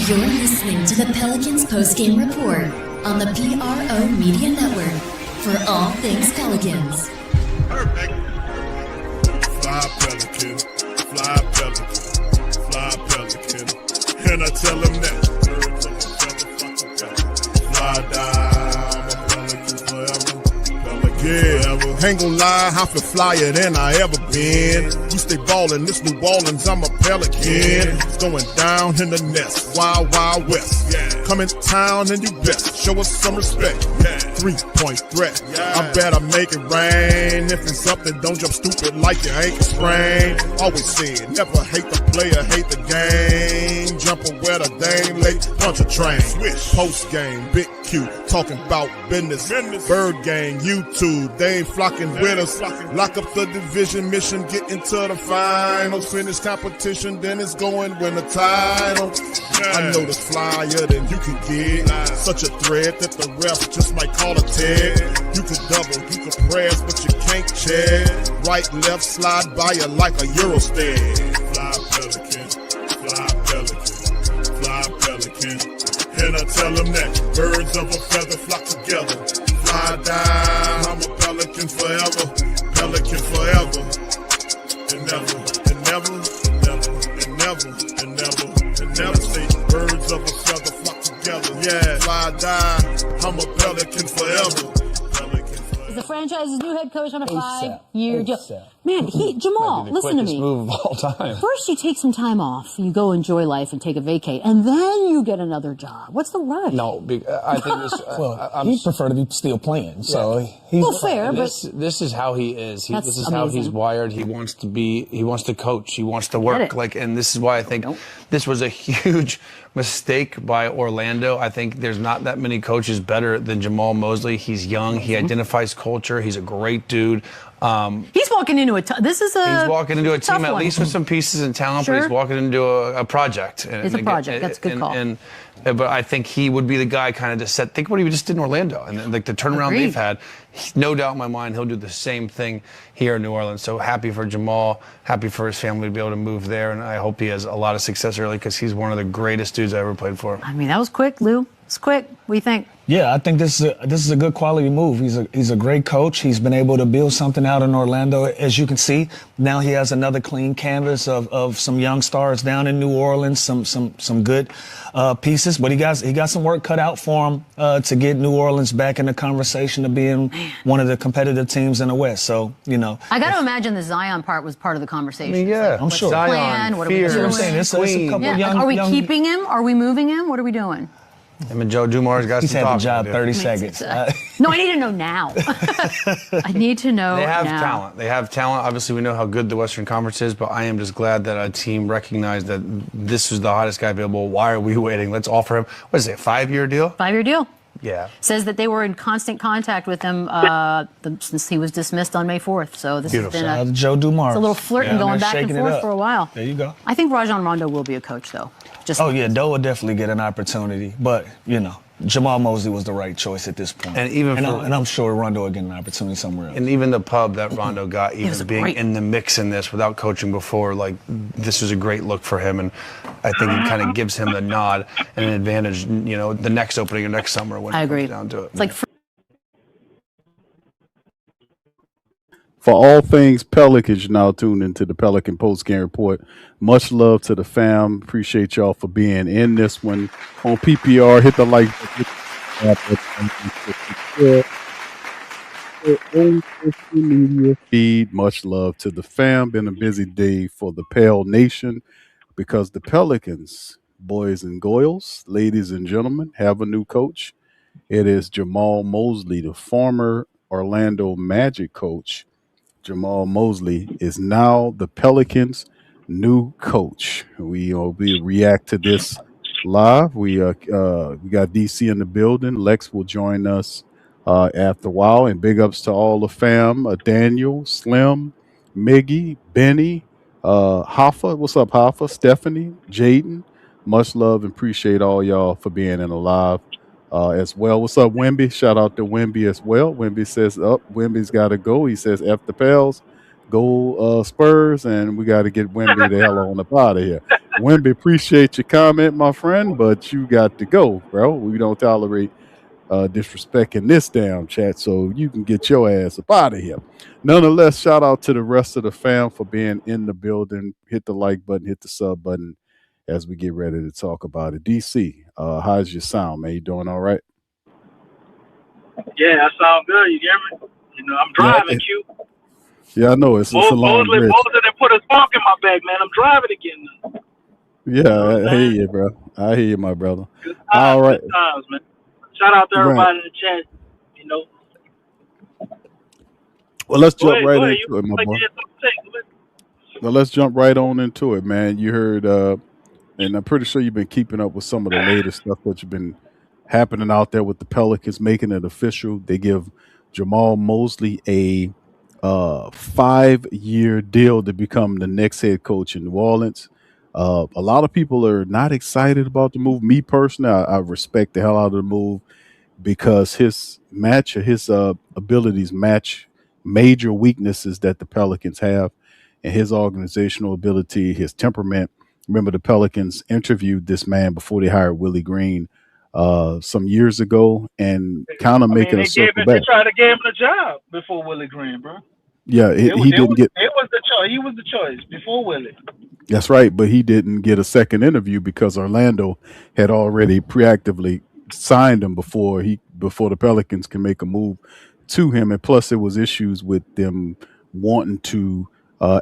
You're listening to the Pelicans postgame report on the PRO Media Network for all things Pelicans. Perfect. Fly Pelican, fly Pelican, fly Pelican. And I tell him that. Fly down, I'm a Pelican forever. Pelican, ain't gon' lie, I feel flyer than I ever been. We stay ballin', this New Orleans, I'm a Pelican. It's going down in the nest, wild, wild west. Come in town and you best show us some respect. 3-point threat, I better make it rain. If it's something, don't jump stupid like your ankle sprain. Always said, never hate the player, hate the game. Jumping where the dame late, punch a train. Post game, big Q, talking about business. Bird gang, YouTube, they ain't flocking with us. Lock up the division mission, get into the finals. Finish competition, then it's going win the title. I know this flyer than you can get. Such a threat that the refs just might call a tag. You could double, you could press, but you can't check. Right, left, slide by you like a Eurostep. Fly Pelican, fly Pelican, fly Pelican. And I tell them that birds of a feather flock together. Fly down, I'm a Pelican forever. Pelican forever. And never, and never, and never, and never, and never, and never say birds of a feather flock together. Yeah, fly down, I'm a Pelican forever. Is the franchise's new head coach on a 5-year deal? Man, Jamahl, listen to me. Move of all time. First, you take some time off. You go enjoy life and take a vacay, and then you get another job. What's the rush? No, I think this. Well, he'd prefer to be still playing. So he's fair, but this is how he is. This is amazing. how he's wired. He wants to be. He wants to coach. He wants to work. And this is why I think this was a huge mistake by Orlando. I think there's not that many coaches better than Jamahl Mosley. He's young. He identifies culture. He's a great dude. He's walking into a he's walking into a team at one. least with some pieces and talent, but he's walking into a project. It's a project. That's a good call. But I think he would be the guy kind of to set. Think what he just did in Orlando, and like the turnaround they've had. No doubt in my mind, he'll do the same thing here in New Orleans. So happy for Jamahl, happy for his family to be able to move there, and I hope he has a lot of success early because he's one of the greatest dudes I ever played for. I mean, that was quick, Lou. It's quick. What do you think? Yeah, I think this is a good quality move. He's a great coach. He's been able to build something out in Orlando, as you can see. Now he has another clean canvas of some young stars down in New Orleans, some good pieces. But he got some work cut out for him to get New Orleans back in the conversation of being one of the competitive teams in the West. So I got to imagine the Zion part was part of the conversation. I mean, yeah, like, I'm sure. What's the plan? What are we doing? I'm saying it's a couple young. Are we keeping him? Are we moving him? What are we doing? I mean, Joe Dumar's got He's some had the talking job to do. 30 seconds. No, I need to know now. I need to know They have now. talent. They have talent. Obviously, we know how good the Western Conference is, but I am just glad that a team recognized that this is the hottest guy available. Why are we waiting? Let's offer him, what is it, a 5-year deal? 5-year deal. Yeah. Says that they were in constant contact with him since he was dismissed on May 4th. So this has been Joe Dumars. It's a little flirting going back and forth for a while. There you go. I think Rajon Rondo will be a coach, though. Doe will definitely get an opportunity, but Jamahl Mosley was the right choice at this point. And I'm sure Rondo will get an opportunity somewhere else. And even the pub that Rondo got, even being in the mix in this without coaching before, like this was a great look for him. And I think it kind of gives him the nod and an advantage, the next opening or next summer when it comes down to it. It's like For all things Pelicans, you're now tuned into the Pelican Postgame Report. Much love to the fam. Appreciate y'all for being in this one. On PPR, hit the like button. Feed. Much love to the fam. Been a busy day for the Pale Nation because the Pelicans, boys and girls, ladies and gentlemen, have a new coach. It is Jamahl Mosley, the former Orlando Magic coach. Jamahl Mosley is now the Pelicans' new coach. We react to this live. We got DC in the building. Lex will join us after a while. And big ups to all the fam: Daniel, Slim, Miggy, Benny, Hoffa. What's up, Hoffa? Stephanie, Jaden. Much love and appreciate all y'all for being in the live. As well. What's up, Wimby? Shout out to Wimby as well. Wimby says, Wimby's got to go. He says, F the Pels, go Spurs, and we got to get Wimby the hell on up out of here. Wimby, appreciate your comment, my friend, but you got to go, bro. We don't tolerate disrespect in this damn chat, so you can get your ass up out of here. Nonetheless, shout out to the rest of the fam for being in the building. Hit the like button, hit the sub button as we get ready to talk about it. DC, how's your sound, man? You doing all right? Yeah, that sounds good. You hear me? I'm Yeah, driving, Q. yeah, I know it's a long Mosley bridge. didn't put a spark in my bag, man. I'm driving again now. You know what Yeah, I'm I hear saying? you, bro. I hear you, my brother. Good All right, times, man. Shout out to right. everybody in the chat. Well, let's jump Go right ahead. You into it, my like boy. you had something to say. Go ahead. Well, let's jump right on into it, man. You heard, and I'm pretty sure you've been keeping up with some of the latest stuff that's been happening out there with the Pelicans making it official. They give Jamahl Mosley a 5-year deal to become the next head coach in New Orleans. A lot of people are not excited about the move. Me personally, I respect the hell out of the move because his abilities match major weaknesses that the Pelicans have, and his organizational ability, his temperament. Remember, the Pelicans interviewed this man before they hired Willie Green some years ago, and kind of I mean, making a circle back. they tried to give him the job before Willie Green, bro. Yeah, he didn't get. It was the choice. He was the choice before Willie. That's right, but he didn't get a second interview because Orlando had already preactively signed him before the Pelicans can make a move to him, and plus there was issues with them wanting to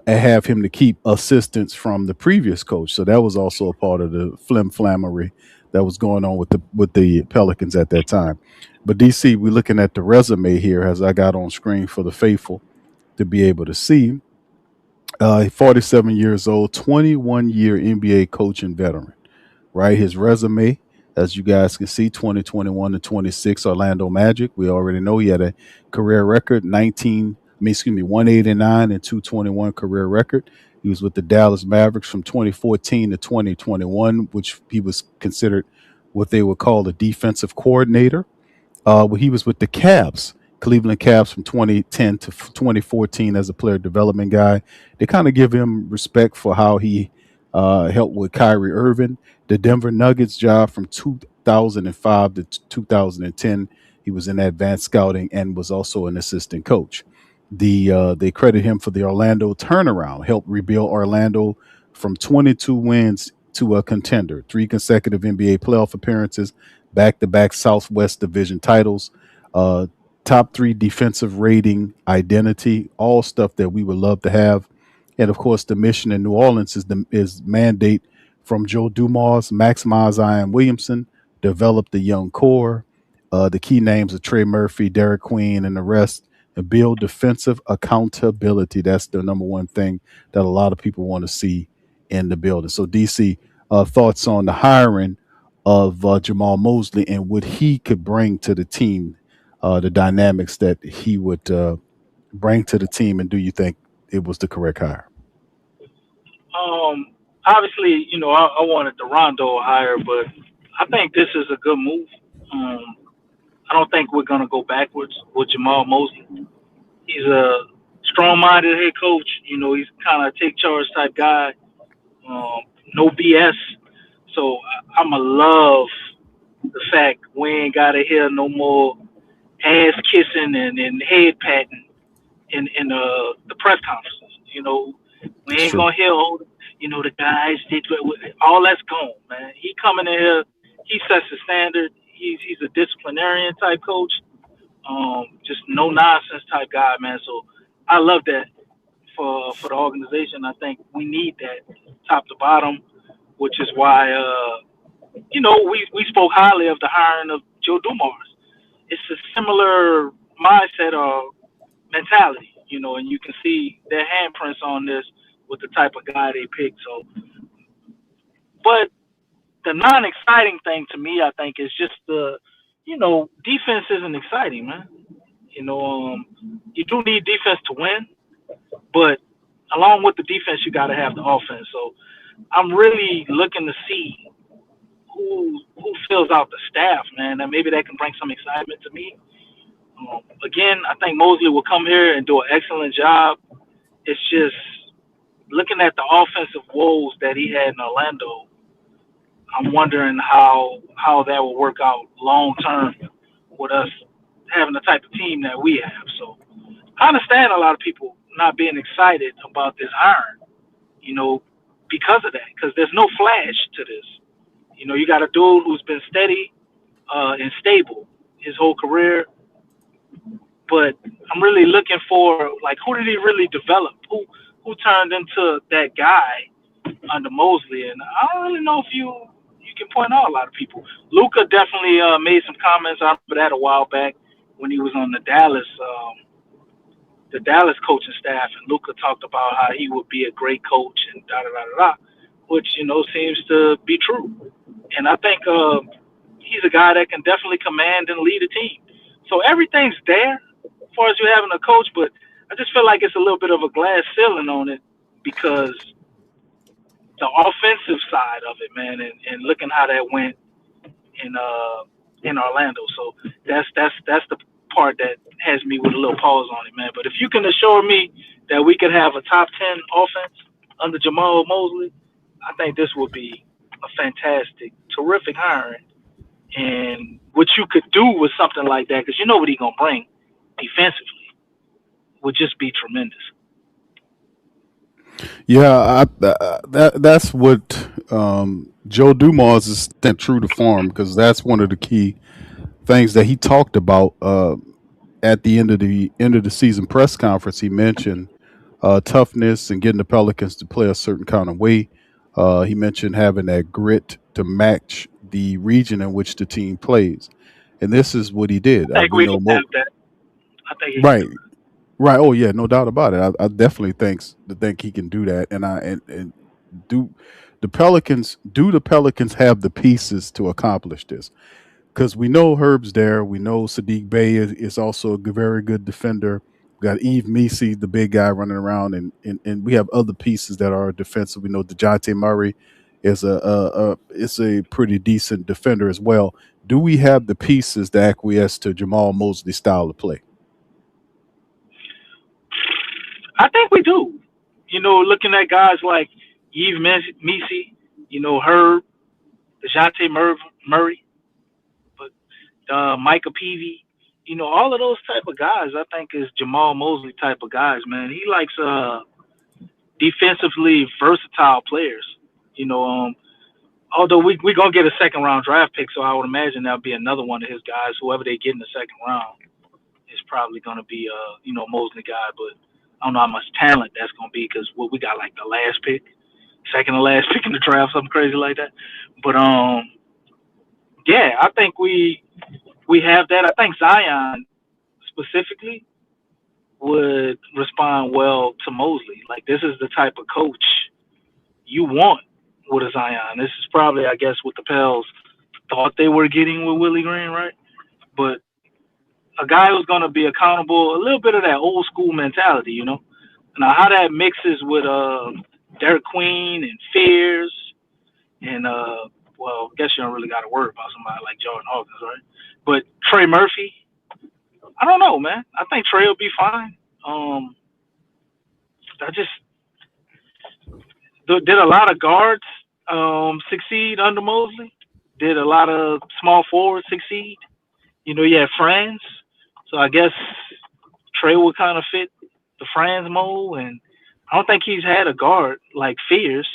have him to keep assistance from the previous coach, so that was also a part of the flimflammery that was going on with the Pelicans at that time. But DC, we're looking at the resume here as I got on screen for the faithful to be able to see. 47 years old, 21-year NBA coaching veteran, right? His resume, as you guys can see, 2021 to 26 Orlando Magic. We already know he had a career record, 189 and 221 career record. He was with the Dallas Mavericks from 2014 to 2021, which he was considered what they would call a defensive coordinator. He was with the Cavs, Cleveland Cavs from 2010 to 2014 as a player development guy. They kind of give him respect for how he helped with Kyrie Irving. The Denver Nuggets job from 2005 to 2010. He was in advanced scouting and was also an assistant coach. They credit him for the Orlando turnaround, helped rebuild Orlando from 22 wins to a contender, 3 consecutive NBA playoff appearances, back-to-back Southwest Division titles, top 3 defensive rating, identity, all stuff that we would love to have. And of course, the mission in New Orleans is mandate from Joe Dumars, maximize Zion Williamson, develop the young core. The key names are Trey Murphy, Derek Queen, and the rest, and build defensive accountability. That's the number one thing that a lot of people want to see in the building. So, DC, thoughts on the hiring of Jamahl Mosley and what he could bring to the team, the dynamics that he would bring to the team, and do you think it was the correct hire? Obviously, I wanted the Rondo hire, but I think this is a good move. I don't think we're gonna go backwards with Jamahl Mosley. He's a strong-minded head coach. He's kind of take charge type guy. No BS. So I'm a love the fact we ain't gotta hear no more ass kissing and head patting in the press conferences. We It's ain't true. gonna hear the guys did all that's gone, man. He coming in here, he sets the standard. He's a disciplinarian type coach. Just no nonsense type guy, man. So I love that for the organization. I think we need that top to bottom, which is why we spoke highly of the hiring of Joe Dumars. It's a similar mindset or mentality, and you can see their handprints on this with the type of guy they picked. So, but the non-exciting thing to me, I think, is just defense isn't exciting, man. You do need defense to win, but along with the defense, you got to have the offense. So I'm really looking to see who fills out the staff, man, and maybe that can bring some excitement to me. Again, I think Mosley will come here and do an excellent job. It's just looking at the offensive woes that he had in Orlando, I'm wondering how that will work out long term with us having the type of team that we have. So I understand a lot of people not being excited about this hiring, because of that, because there's no flash to this. You got a dude who's been steady and stable his whole career, but I'm really looking for, like, who did he really develop? Who turned into that guy under Mosley? And I don't really know if you can point out a lot of people. Luka definitely made some comments. I remember that a while back when he was on the Dallas coaching staff, and Luka talked about how he would be a great coach and da da da da, which seems to be true. And I think he's a guy that can definitely command and lead a team. So everything's there as far as you having a coach, but I just feel like it's a little bit of a glass ceiling on it because the offensive side of it, man, and looking how that went in Orlando. So that's the part that has me with a little pause on it, man. But if you can assure me that we could have a top 10 offense under Jamahl Mosley, I think this would be a fantastic, terrific hiring. And what you could do with something like that, because you know what he's going to bring defensively, would just be tremendous. Yeah, that's what Joe Dumars is staying true to form, because that's one of the key things that he talked about at the end of the season press conference. He mentioned toughness and getting the Pelicans to play a certain kind of way. He mentioned having that grit to match the region in which the team plays, and this is what he did. I think we can have that. I think he right. can do it. Right. Oh yeah, no doubt about it. I definitely think he can do that. And do the Pelicans have the pieces to accomplish this? Because we know Herb's there. We know Sadiq Bey is also a very good defender. We got Yves Missi, the big guy running around, and we have other pieces that are defensive. We know Dejounte Murray is a pretty decent defender as well. Do we have the pieces to acquiesce to Jamahl Mosley's style of play? I think we do. Looking at guys like Yves Missi, Herb, Dejounte Murray, but Micah Peavy, all of those type of guys, I think is Jamahl Mosley type of guys, man. He likes defensively versatile players. Although we're going to get a second round draft pick, so I would imagine that'll be another one of his guys. Whoever they get in the second round is probably going to be a Mosley guy, but I don't know how much talent that's going to be because we got like the last pick, second to last pick in the draft, something crazy like that. But yeah, I think we have that. I think Zion specifically would respond well to Mosley. Like, this is the type of coach you want with a Zion. This is probably, I guess, what the Pels thought they were getting with Willie Green, right? But a guy who's going to be accountable, a little bit of that old school mentality, Now, how that mixes with Derek Queen and Fears and, well, I guess you don't really got to worry about somebody like Jordan Hawkins, right? But Trey Murphy, I don't know, man. I think Trey will be fine. I just did a lot of guards succeed under Mosley. Did a lot of small forwards succeed. You had Franz. So I guess Trey would kind of fit the Franz mold, and I don't think he's had a guard like Fierce.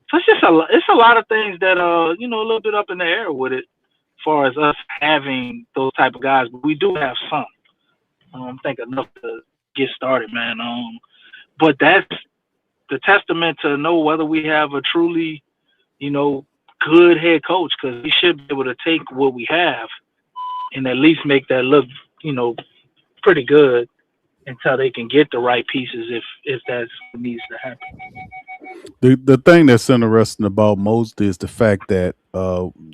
So it's a lot of things that a little bit up in the air with it, as far as us having those type of guys. But we do have some. I think enough to get started, man. But that's the testament to know whether we have a truly, good head coach, because he should be able to take what we have and at least make that look, pretty good until they can get the right pieces if that's what needs to happen. The thing that's interesting about Mosley is the fact that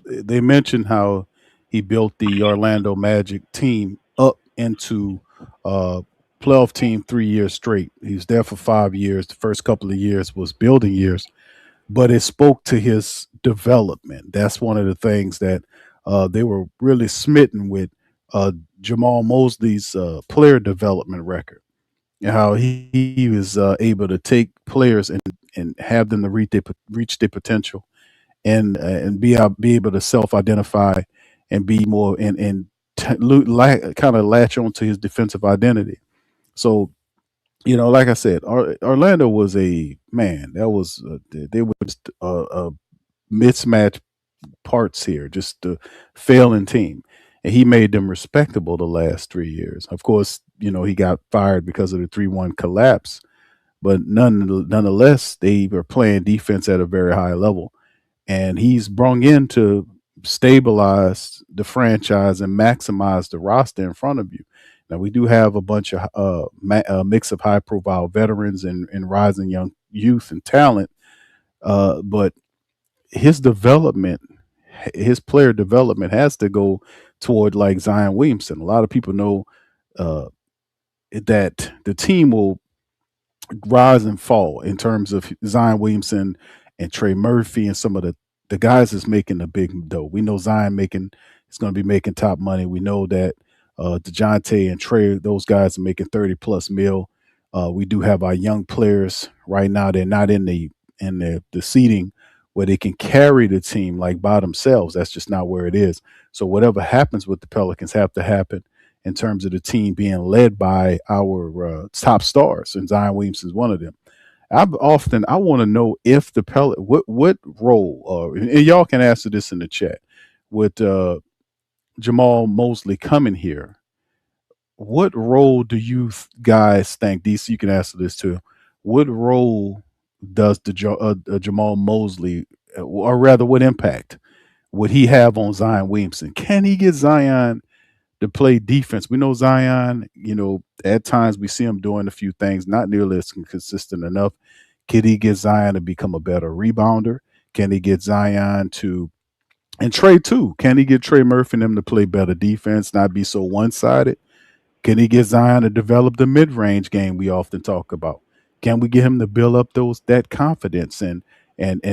they mentioned how he built the Orlando Magic team up into playoff team 3 years straight. He was there for 5 years. The first couple of years was building years, but it spoke to his development. That's one of the things that they were really smitten with Jamahl Mosley's player development record. how he was able to take players and have them to reach their potential and be able to self identify and be more and kind of latch onto his defensive identity. So like I said, Orlando was a man. That was they were just a mismatch parts here, just a failing team. And he made them respectable the last 3 years. Of course, he got fired because of the 3-1 collapse, but nonetheless, they were playing defense at a very high level. And he's brung in to stabilize the franchise and maximize the roster in front of you. Now, we do have a bunch of mix of high profile veterans and rising young youth and talent, but his development, his player development has to go toward like Zion Williamson. A lot of people know uh, that the team will rise and fall in terms of Zion Williamson and Trey Murphy and some of the guys that's making the big dough. We know Zion is going to be making top money. We know that Dejounte and Trey, those guys are making 30 plus mil. We do have our young players right now. They're not in the seating where they can carry the team like by themselves. That's just not where it is. So whatever happens with the Pelicans have to happen in terms of the team being led by our top stars, and Zion Williamson is one of them. I want to know if the what role, and y'all can answer this in the chat, with Jamahl Mosley coming here. What role do you guys think? DC, you can answer this too. What role does the Jamahl Mosley, or rather, what impact would he have on Zion Williamson? Can he get Zion to play defense? We know Zion, at times we see him doing a few things, not nearly as consistent enough. Can he get Zion to become a better rebounder? Can he get Zion and Trey too? Can he get Trey Murphy and them to play better defense, not be so one sided? Can he get Zion to develop the mid range game we often talk about? Can we get him to build up that confidence and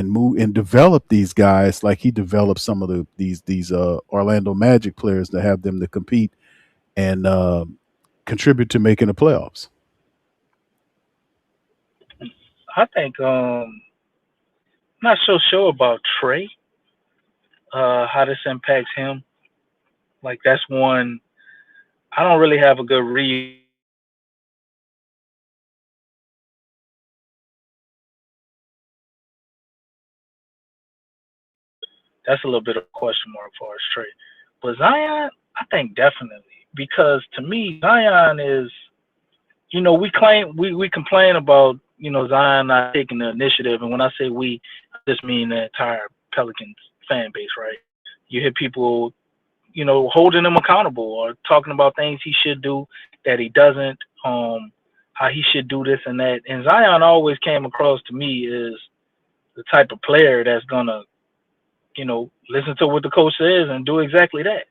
move and develop these guys like he developed some of these Orlando Magic players to have them to compete and contribute to making the playoffs? I think not so sure about Trey. How this impacts him. Like that's one I don't really have a good read. That's a little bit of a question mark for us, Trey. But Zion, I think definitely, because to me, Zion is, we complain about, Zion not taking the initiative, and when I say we, I just mean the entire Pelicans fan base, right? You hear people, holding him accountable or talking about things he should do that he doesn't, how he should do this and that. And Zion always came across to me as the type of player that's gonna listen to what the coach says and do exactly that.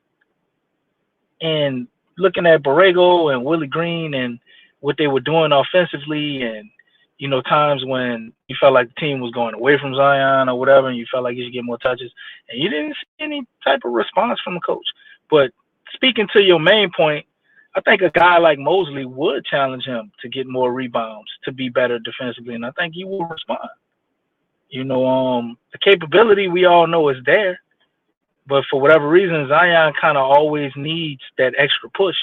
And looking at Borrego and Willie Green and what they were doing offensively, and times when you felt like the team was going away from Zion or whatever, and you felt like you should get more touches, and you didn't see any type of response from the coach. But speaking to your main point, I think a guy like Mosley would challenge him to get more rebounds, to be better defensively, and I think he will respond. The capability we all know is there, but for whatever reason, Zion kind of always needs that extra push.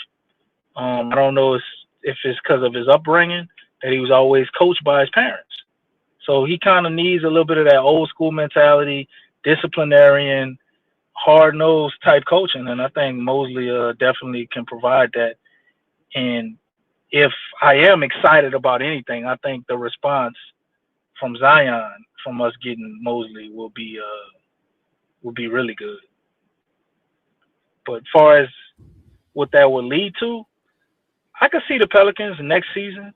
I don't know if it's because of his upbringing that he was always coached by his parents. So he kind of needs a little bit of that old school mentality, disciplinarian, hard-nosed type coaching, and I think Mosley definitely can provide that. And if I am excited about anything, I think the response from Zion, from us getting Mosley, will be really good. But as far as what that would lead to, I could see the Pelicans next season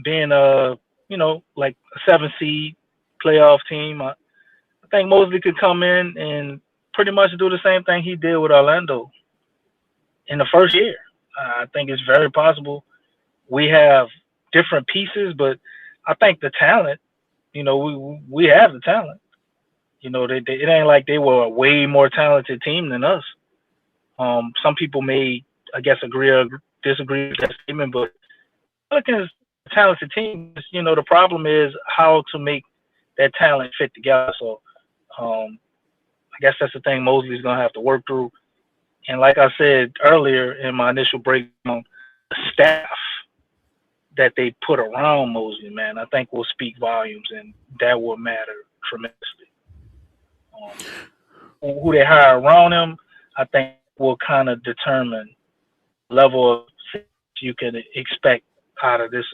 being like a 7 seed playoff team. I think Mosley could come in and pretty much do the same thing he did with Orlando in the first year. I think it's very possible. We have different pieces, but I think the talent, we have the talent. It ain't like they were a way more talented team than us. Some people may, I guess, agree or disagree with that statement, but Pelicans a talented team. You know, the problem is how to make that talent fit together. So I guess that's the thing Mosley's gonna have to work through. And like I said earlier in my initial breakdown, the staff that they put around Mosley, man, I think will speak volumes, and that will matter tremendously. Who they hire around him, I think, will kind of determine level of you can expect out of this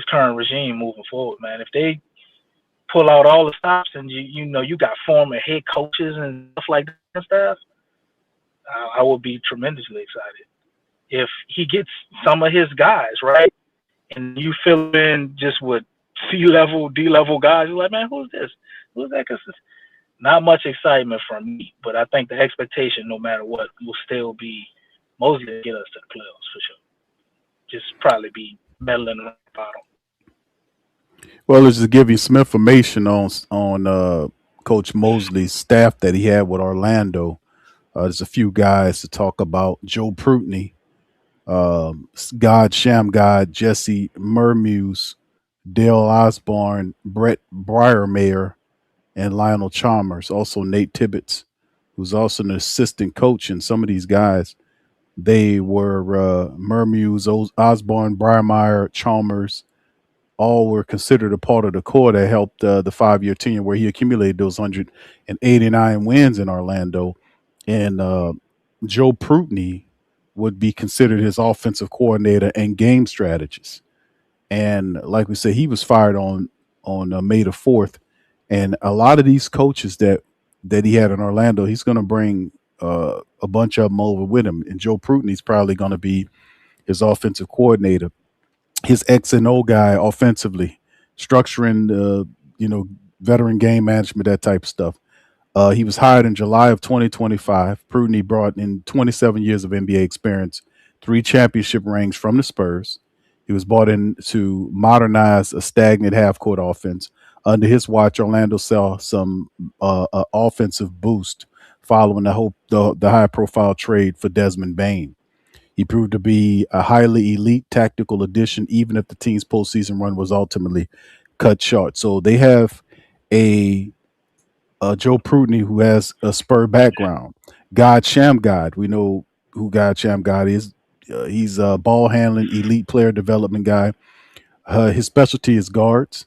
current regime moving forward, man. If they pull out all the stops and you know you got former head coaches and stuff like that and stuff, I will be tremendously excited. If he gets some of his guys right, and you fill in just with C-level, D-level guys, you're like, man, who's this? Who's that? Because not much excitement from me, but I think the expectation, no matter what, will still be Mosley to get us to the playoffs for sure. Just probably be meddling around the bottom. Well, let's just give you some information on Coach Mosley's staff that he had with Orlando. There's a few guys to talk about. Joe Prutney, Sham God, Jesse Mermuse, Dale Osborne, Brett Breyermeyer, and Lionel Chalmers. Also Nate Tibbetts, who's also an assistant coach. And some of these guys, they were Mermuse, Osborne, Breyermeyer, Chalmers, all were considered a part of the core that helped the 5-year tenure where he accumulated those 189 wins in Orlando. And Joe Prutney would be considered his offensive coordinator and game strategist. And like we said, he was fired on May the 4th. And a lot of these coaches that he had in Orlando, he's going to bring a bunch of them over with him. And Joe Prutney's probably going to be his offensive coordinator, his X and O guy offensively, structuring, veteran game management, that type of stuff. He was hired in July of 2025. Prutney brought in 27 years of NBA experience, 3 championship rings from the Spurs. He was brought in to modernize a stagnant half-court offense. Under his watch, Orlando saw some offensive boost following the high-profile trade for Desmond Bane. He proved to be a highly elite tactical addition, even if the team's postseason run was ultimately cut short. So they have a Joe Prutney who has a Spur background. Sham God, we know who Sham God is. He's a ball handling, elite player development guy. His specialty is guards.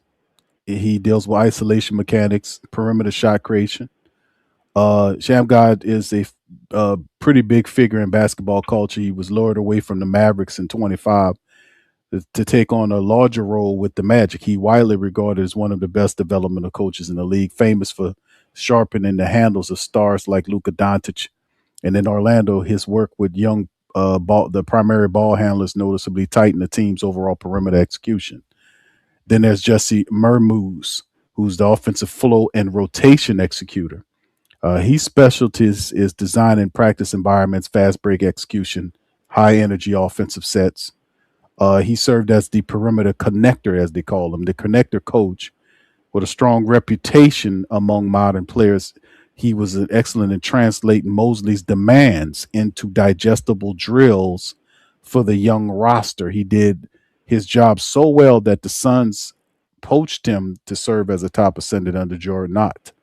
He deals with isolation mechanics, perimeter shot creation. Sham God is a pretty big figure in basketball culture. He was lured away from the Mavericks in 25 to take on a larger role with the Magic. He widely regarded as one of the best developmental coaches in the league, famous for sharpening the handles of stars like Luka Doncic. And in Orlando, his work with young the primary ball handlers noticeably tightened the team's overall perimeter execution. Then there's Jesse Mermuse, who's the offensive flow and rotation executor. His specialty is designing practice environments, fast break execution, high energy offensive sets. He served as the perimeter connector, as they call him, the connector coach, with a strong reputation among modern players. He was excellent in translating Mosley's demands into digestible drills for the young roster. He did his job so well that the Suns poached him to serve as a top ascendant under Jordan Knott.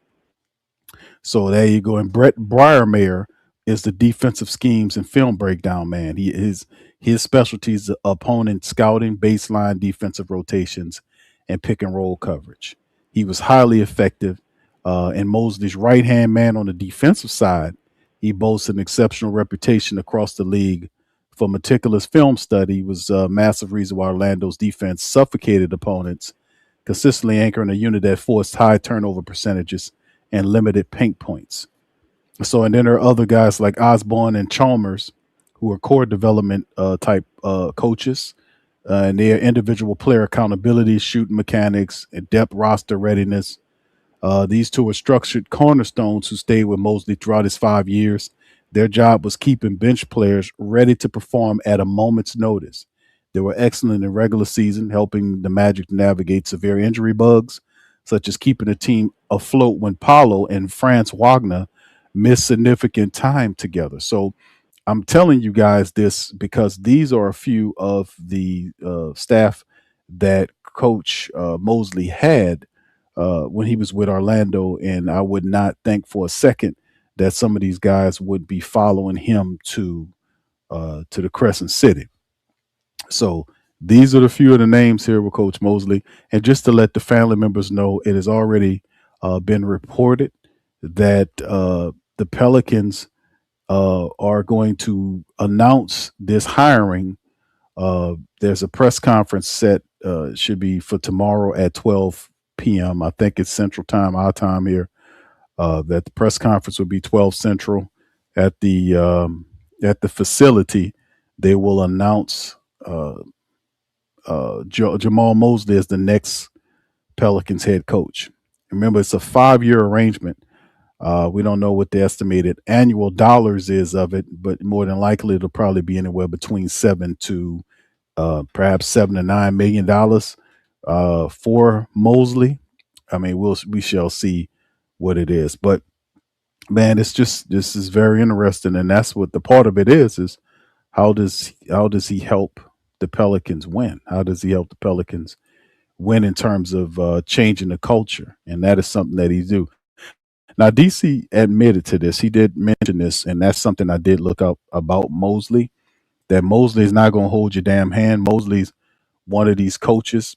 So there you go. And Brett Breyermeyer is the defensive schemes and film breakdown man. His specialties are opponent scouting, baseline defensive rotations, and pick and roll coverage. He was highly effective. And Mosley's right-hand man on the defensive side, he boasts an exceptional reputation across the league for meticulous film study. He was a massive reason why Orlando's defense suffocated opponents, consistently anchoring a unit that forced high turnover percentages and limited paint points. So, and then there are other guys like Osborne and Chalmers, who are core development type coaches, and their individual player accountability, shooting mechanics, and depth roster readiness. These two are structured cornerstones who stayed with Mosley throughout his 5 years. Their job was keeping bench players ready to perform at a moment's notice. They were excellent in regular season, helping the Magic navigate severe injury bugs, such as keeping the team afloat when Paolo and Franz Wagner missed significant time together. So I'm telling you guys this because these are a few of the staff that Coach Mosley had when he was with Orlando, and I would not think for a second that some of these guys would be following him to the Crescent City. So these are the few of the names here with Coach Mosley, and just to let the family members know, it has already been reported that the Pelicans are going to announce this hiring. There's a press conference set, should be for tomorrow at 12 p.m. I think it's Central Time, our time here. That the press conference will be 12 Central at the facility. They will announce Jamahl Mosley as the next Pelicans head coach. Remember, it's a 5-year arrangement. We don't know what the estimated annual dollars is of it, but more than likely it'll probably be anywhere between perhaps $7 to $9 million for Mosley. I mean, we shall see what it is, but man, this is very interesting, and that's what the part of it is how does he help the Pelicans win? How does he help the Pelicans win in terms of changing the culture? And that is something that he do. Now, DC admitted to this. He did mention this, and that's something I did look up about Mosley. That Mosley is not going to hold your damn hand. Mosley's one of these coaches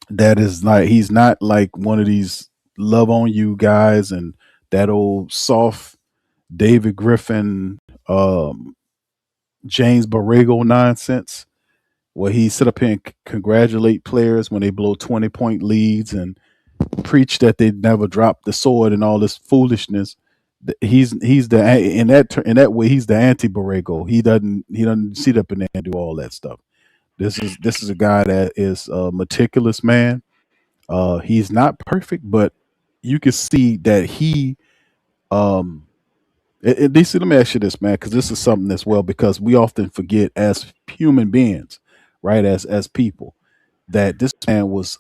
that is like, he's not like one of these love on you guys and that old soft David Griffin, James Borrego nonsense, where he sit up here and congratulate players when they blow 20-point leads and preach that they never drop the sword and all this foolishness. He's the in that way he's the anti Borrego. He doesn't sit up in there and do all that stuff. This is a guy that is a meticulous man. He's not perfect, but you can see that he DC, let me ask you this, man, because this is something as well, because we often forget as human beings, right, as people, that this man was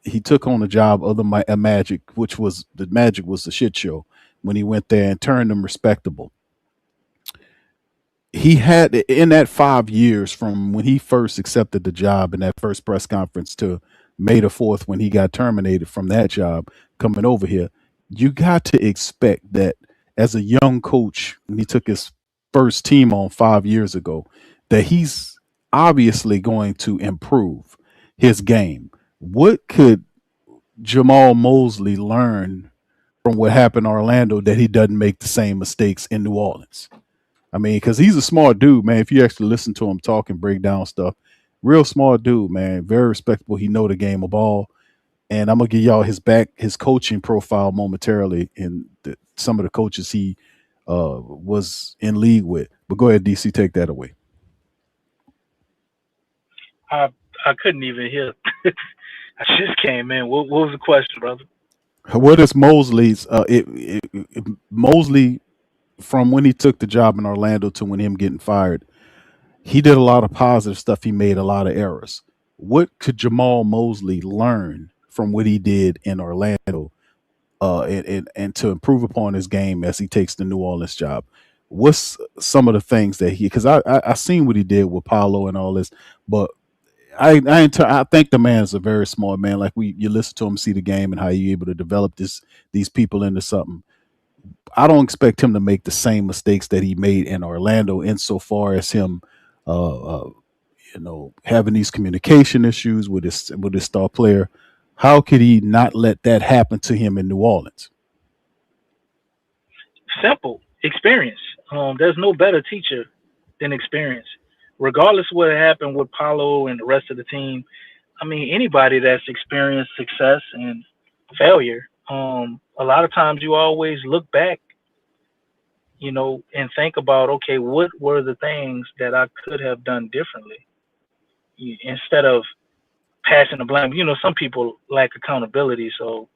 he took on the job of the Magic, which was the Magic was the shit show when he went there and turned them respectable. He had, in that 5 years from when he first accepted the job in that first press conference to May the 4th when he got terminated from that job coming over here, you got to expect that as a young coach, when he took his first team on 5 years ago, that he's obviously going to improve his game. What could Jamahl Mosley learn from what happened in Orlando that he doesn't make the same mistakes in New Orleans? I mean, because he's a smart dude, man. If you actually listen to him talk and break down stuff, real smart dude, man. Very respectable. He know the game of ball. And I'm gonna give y'all his coaching profile momentarily, and some of the coaches he was in league with. But go ahead, DC, take that away. I couldn't even hear. I just came in. What was the question, brother? What is Mosley's? Mosley, from when he took the job in Orlando to when him getting fired, he did a lot of positive stuff. He made a lot of errors. What could Jamahl Mosley learn from what he did in Orlando, and to improve upon his game as he takes the New Orleans job? What's some of the things that because I seen what he did with Paolo and all this, but I think the man is a very smart man. Like you listen to him, see the game, and how you able to develop these people into something. I don't expect him to make the same mistakes that he made in Orlando, insofar as him, having these communication issues with his star player. How could he not let that happen to him in New Orleans? Simple experience. There's no better teacher than experience. Regardless of what happened with Paulo and the rest of the team, I mean, anybody that's experienced success and failure, a lot of times you always look back, and think about, okay, what were the things that I could have done differently, instead of passing the blame. Some people lack accountability, so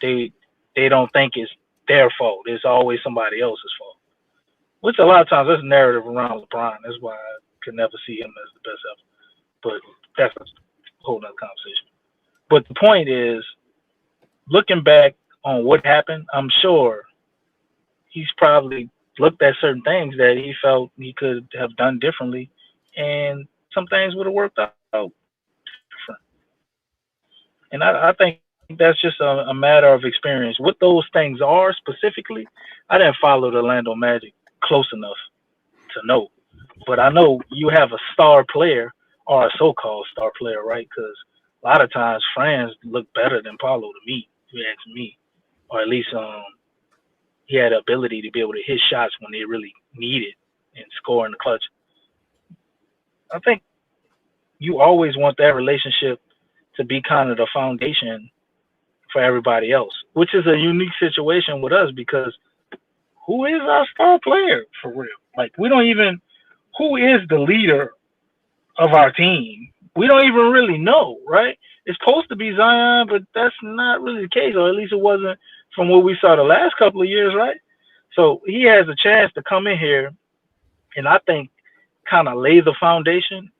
they don't think it's their fault. It's always somebody else's fault, which a lot of times that's a narrative around LeBron. That's why I could never see him as the best ever. But that's a whole nother conversation. But the point is, looking back on what happened, I'm sure he's probably looked at certain things that he felt he could have done differently, and some things would have worked out different. And I think that's just a matter of experience. What those things are specifically, I didn't follow the Orlando Magic close enough to know. But I know you have a star player or a so-called star player, right? Because a lot of times Franz look better than Paulo to me, if you ask me. Or at least he had the ability to be able to hit shots when they really needed and score in the clutch. I think you always want that relationship to be kind of the foundation for everybody else, which is a unique situation with us because who is our star player for real? Like, we don't even, who is the leader of our team? We don't even really know, right? It's supposed to be Zion, but that's not really the case, or at least it wasn't from what we saw the last couple of years, right? So he has a chance to come in here and I think kind of lay the foundation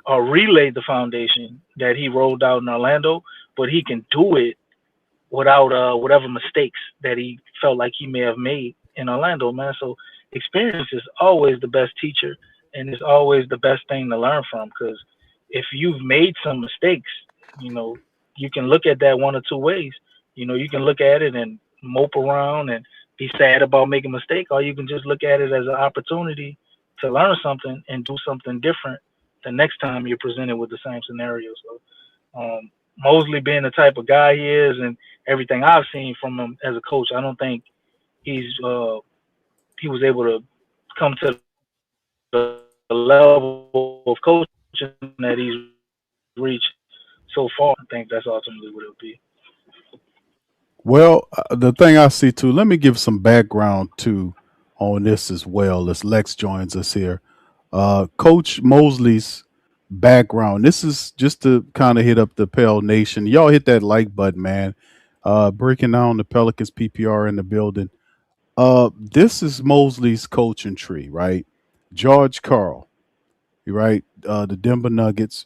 or relay the foundation that he rolled out in Orlando, but he can do it without whatever mistakes that he felt like he may have made in Orlando, man. So experience is always the best teacher, and it's always the best thing to learn from. Because if you've made some mistakes, you can look at that one or two ways. You can look at it and mope around and be sad about making a mistake, or you can just look at it as an opportunity to learn something and do something different the next time you're presented with the same scenario. So Mosley being the type of guy he is and everything I've seen from him as a coach, I don't think he was able to come to the level of coaching that he's reached so far. I think that's ultimately what it'll be. Well, the thing I see too, let me give some background too on this as well as Lex joins us here. Coach Mosley's background. This is just to kind of hit up the Pell Nation. Y'all hit that like button, man. Breaking down the Pelicans PPR in the building. This is Mosley's coaching tree, right? George Karl, right? The Denver Nuggets,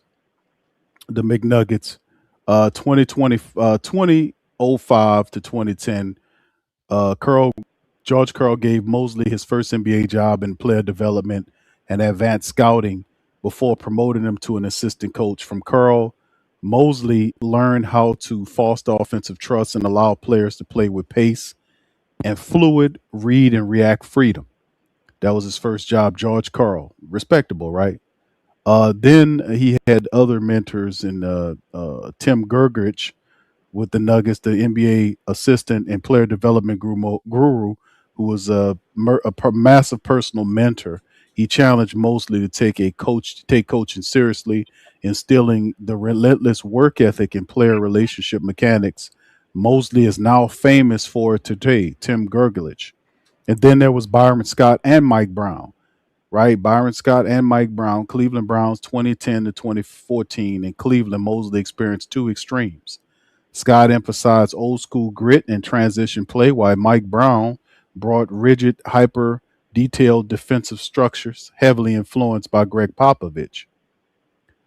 the McNuggets, 2005 to 2010. George Karl gave Mosley his first NBA job in player development and advanced scouting before promoting him to an assistant coach. From Karl, Mosley learned how to foster offensive trust and allow players to play with pace and fluid read and react freedom. That was his first job, George Karl. Respectable, right? Then he had other mentors in Tim Gergerich with the Nuggets, the NBA assistant and player development guru who was a massive personal mentor. He challenged Mosley to take coaching seriously, instilling the relentless work ethic and player relationship mechanics Mosley is now famous for today, Tim Gergelich. And then there was Byron Scott and Mike Brown, right? Byron Scott and Mike Brown, Cleveland Browns 2010 to 2014. In Cleveland, Mosley experienced two extremes. Scott emphasized old school grit and transition play, while Mike Brown brought rigid, hyper detailed defensive structures, heavily influenced by Greg Popovich.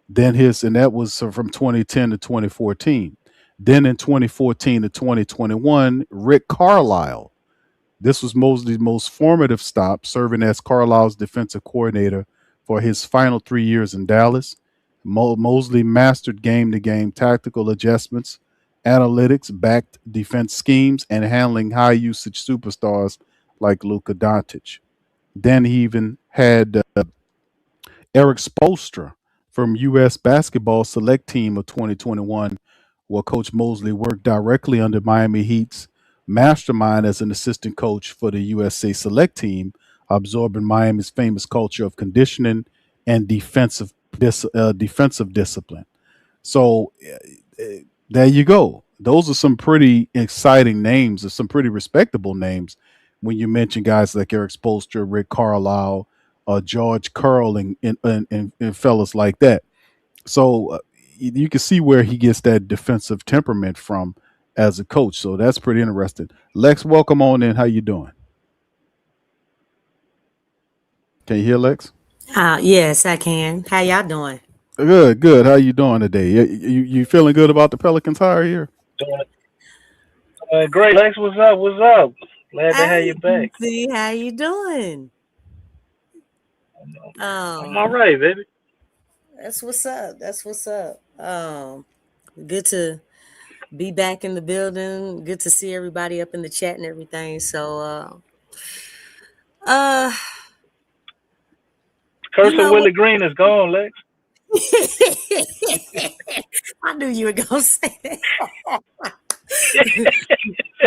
And that was from 2010 to 2014. Then in 2014 to 2021, Rick Carlisle. This was Mosley's most formative stop, serving as Carlisle's defensive coordinator for his final 3 years in Dallas. Mosley mastered game-to-game tactical adjustments, analytics, backed defense schemes, and handling high-usage superstars like Luka Doncic. Then he even had Eric Spoelstra from U.S. basketball select team of 2021, where Coach Mosley worked directly under Miami Heat's mastermind as an assistant coach for the USA select team, absorbing Miami's famous culture of conditioning and defensive discipline. So there you go. Those are some pretty exciting names, or some pretty respectable names when you mention guys like Eric Spoelstra, Rick Carlisle, George Karl, and fellas like that. So you can see where he gets that defensive temperament from as a coach. So that's pretty interesting. Lex, welcome on in. How you doing? Can you hear Lex? Yes, I can. How y'all doing? Good. How you doing today? You feeling good about the Pelicans hire here? Great, Lex. What's up? Glad to have Hey, you back. see how you doing? I'm Um, all right, baby. that's what's up. That's what's up. Good to be back in the building. Good to see everybody up in the chat and everything. So, uh, you Curse of know what? Willie Green is gone, Lex. I knew you were gonna say that.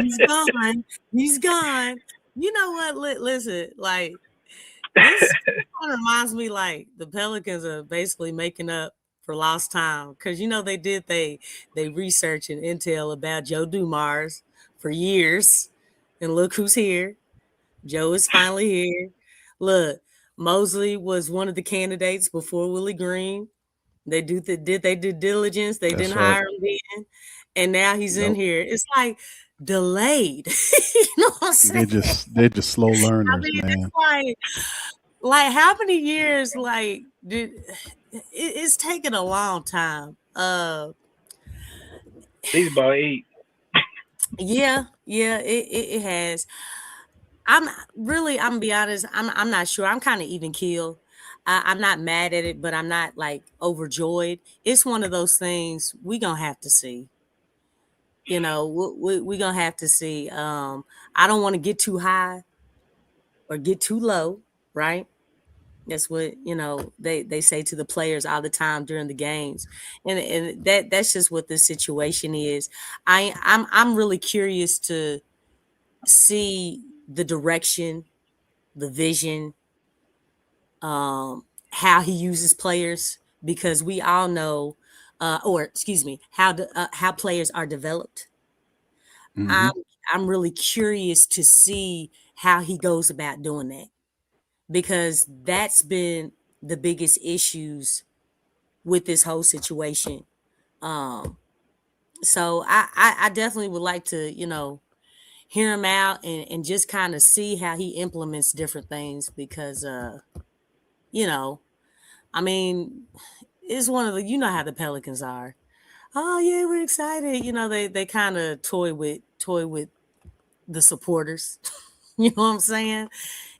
He's gone. He's gone. You know what? Listen, like this kind of reminds me like the Pelicans are basically making up for lost time because they research and intel about Joe Dumars for years, and look who's here. Joe is finally here. Look, Mosley was one of the candidates before Willie Green. Did they due diligence? They That's didn't right. hire him then, and now he's in Yep. here. It's like delayed. You know what I'm saying? They're just slow I learners, mean, man. it's like how many years like did it's taken a long time. He's about 8. Yeah, it has. I'm gonna be honest, I'm not sure. I'm kind of even keel. I'm not mad at it, but I'm not like overjoyed. It's one of those things we gonna have to see. You know, we gonna have to see. I don't want to get too high or get too low, right? That's what they say to the players all the time during the games, and that's just what this situation is. I'm really curious to see the direction, the vision, how he uses players, because we all know, or excuse me, how players are developed. Hmm. I'm I'm really curious to see how he goes about doing that, because that's been the biggest issues with this whole situation. Um, so I definitely would like to, hear him out and just kind of see how he implements different things because you know, I mean, it's one of the how the Pelicans are. Oh yeah, we're excited. They kind of toy with the supporters. You know what I'm saying?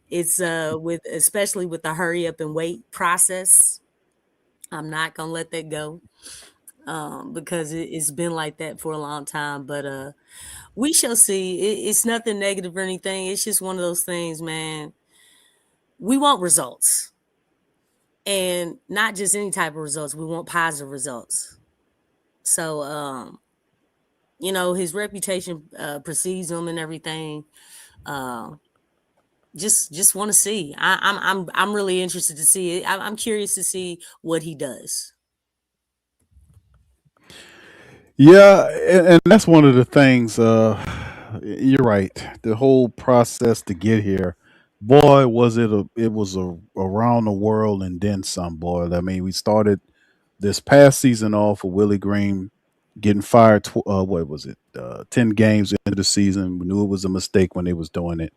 It's with especially with the hurry up and wait process. I'm not gonna let that go. Because it's been like that for a long time. But we shall see. It's nothing negative or anything. It's just one of those things, man. We want results, and not just any type of results. We want positive results. So, his reputation precedes him and everything. Uh, just want to see. I'm really interested to see it. I'm curious to see what he does. Yeah, and that's one of the things. You're right. The whole process to get here, boy, it was a around the world and then some. Boy, I mean, we started this past season off with Willie Green getting fired. What was it? 10 games into the season, we knew it was a mistake when they was doing it.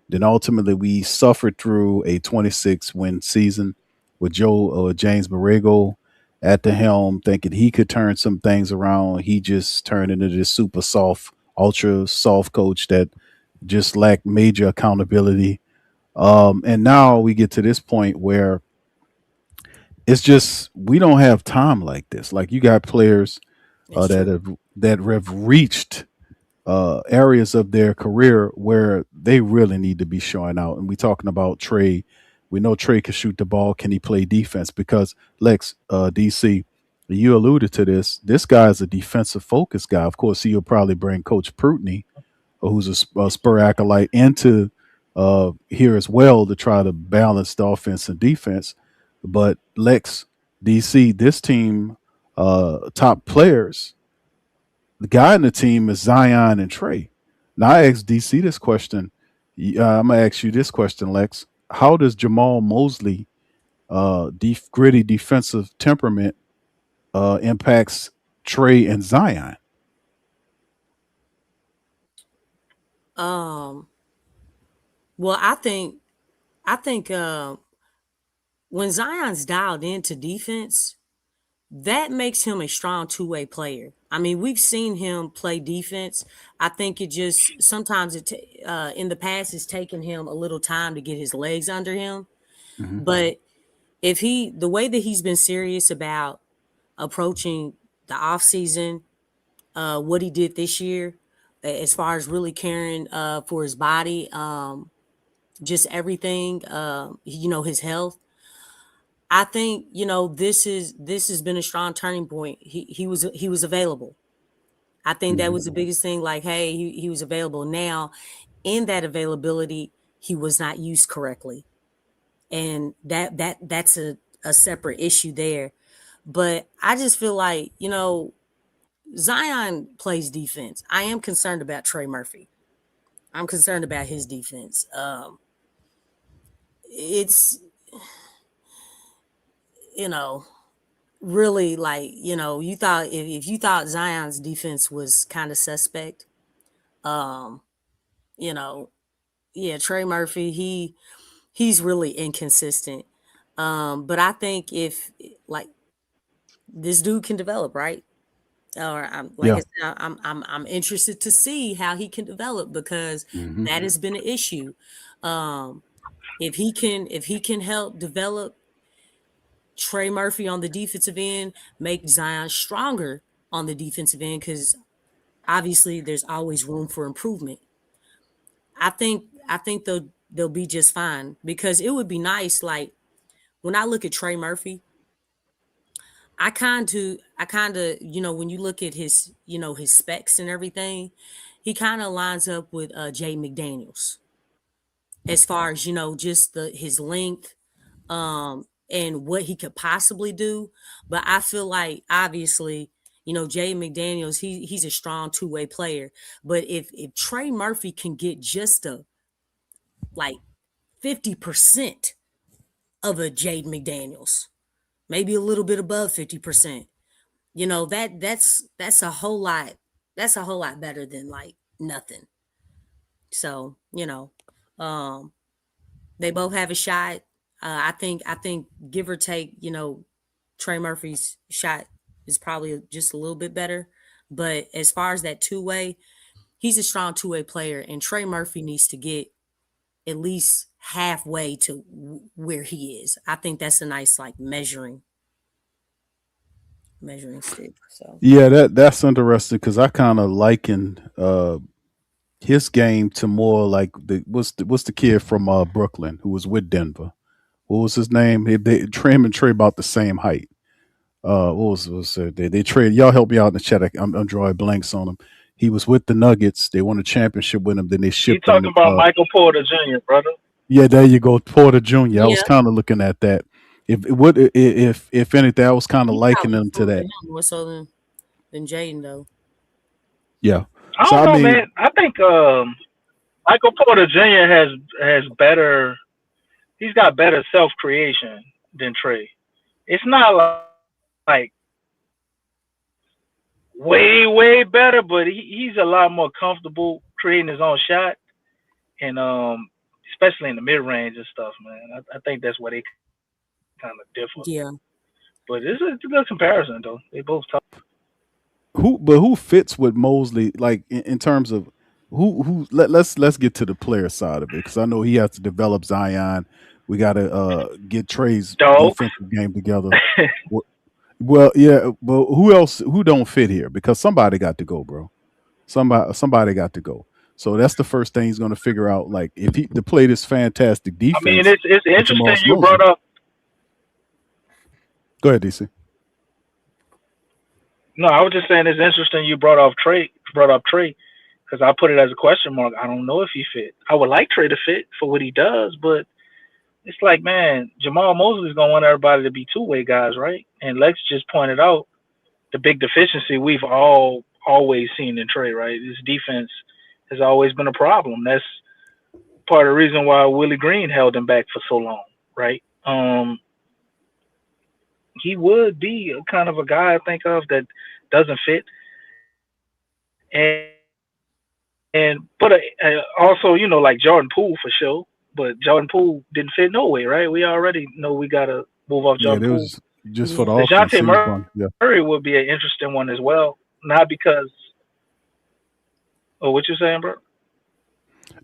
Then ultimately, we suffered through a 26 win season with James Borrego at the helm, thinking he could turn some things around. He just turned into this super soft, ultra soft coach that just lacked major accountability. And now we get to this point where it's just we don't have time like this. Like you got players That's that true. have reached areas of their career where they really need to be showing out. And we talking about Trey. We know Trey can shoot the ball. Can he play defense? Because Lex, DC, you alluded to this. This guy is a defensive focused guy. Of course, he'll probably bring Coach Prutney, who's a Spur acolyte, into here as well to try to balance the offense and defense. But Lex, DC, this team, top players, the guy in the team is Zion and Trey. Now I asked DC this question. I'm gonna ask you this question, Lex. How does Jamahl Mosley, gritty defensive temperament, impacts Trey and Zion? Um, well, I think when Zion's dialed into defense, that makes him a strong two-way player. I mean, we've seen him play defense. I think it just sometimes in the past it's taken him a little time to get his legs under him. Mhm. But the way that he's been serious about approaching the off season, what he did this year, as far as really caring for his body, just everything, his health. I think this has been a strong turning point. He was available. I think that was the biggest thing. Like, hey, he was available. Now, in that availability, he was not used correctly, and that's a separate issue there. But I just feel like Zion plays defense. I am concerned about Trey Murphy. I'm concerned about his defense. It's really like you thought if you thought Zion's defense was kind of suspect, you know, yeah, Trey Murphy, he's really inconsistent. But I think if like this dude can develop, right? Or like I Yeah. said, I'm interested to see how he can develop because Mhm. that has been an issue. If he can help develop Trey Murphy on the defensive end, make Zion stronger on the defensive end, because obviously there's always room for improvement. I think they'll be just fine because it would be nice. Like when I look at Trey Murphy, I kind of when you look at his specs and everything, he kind of lines up with Jay McDaniels as far as just his length, and what he could possibly do. But I feel like obviously, Jay McDaniels, he's a strong two-way player. But if Trey Murphy can get just a like 50% of a Jade McDaniels, maybe a little bit above 50%, that's a whole lot. That's a whole lot better than like nothing. So, they both have a shot. I think give or take, Trey Murphy's shot is probably just a little bit better. But as far as that two-way, he's a strong two-way player, and Trey Murphy needs to get at least halfway to where he is. I think that's a nice like measuring stick. So Yeah, that's interesting because I kind of liken his game to more like what's the kid from Brooklyn who was with Denver. What was his name? Him and Trey about the same height. What was it? They trade. Y'all help me out in the chat. I'm drawing blanks on him. He was with the Nuggets. They won a championship with him. Then they You shipped him. talking about Michael Porter Jr., brother? Yeah, there you go, Porter Jr. I was yeah, kind of looking at that. If anything, I was kind of he's likening probably him to stronger that. than him more so than Jaden though. Yeah. I So don't I know, mean, man. I think Michael Porter Jr. has better. He's got better self creation than Trey. It's not like way better, but he's a lot more comfortable creating his own shot, and especially in the mid range and stuff, man. I think that's where they kind of differ. Yeah. But it's a good comparison, though. They both tough. who fits with Mosley like in terms of let's get to the player side of it because I know he has to develop Zion. We got to get Trey's Dog. defensive game together. Well, yeah, but who else? Who don't fit here? Because somebody got to go, bro. Somebody got to go. So that's the first thing he's going to figure out. Like if he to play this fantastic I mean, defense. it's with interesting Jamahl you Mosley. brought up. Go ahead, DC. No, I was just saying it's interesting you brought up Trey, because I put it as a question mark. I don't know if he fit. I would like Trey to fit for what he does, but it's like, man, Jamahl Mosley's gonna want everybody to be two-way guys, right? And Lex just pointed out the big deficiency we've always seen in Trey, right? His defense has always been a problem. That's part of the reason why Willie Green held him back for so long, right? He would be a kind of a guy I think of that doesn't fit, and but also like Jordan Poole for sure. But Jordan Poole didn't fit no way, right? We already know we gotta move off Yeah, Jordan it Poole. was just for Yeah. the offense. Dejounte He was fun. Yeah. Murray would be an interesting one as well. not because. Oh, what you saying, bro?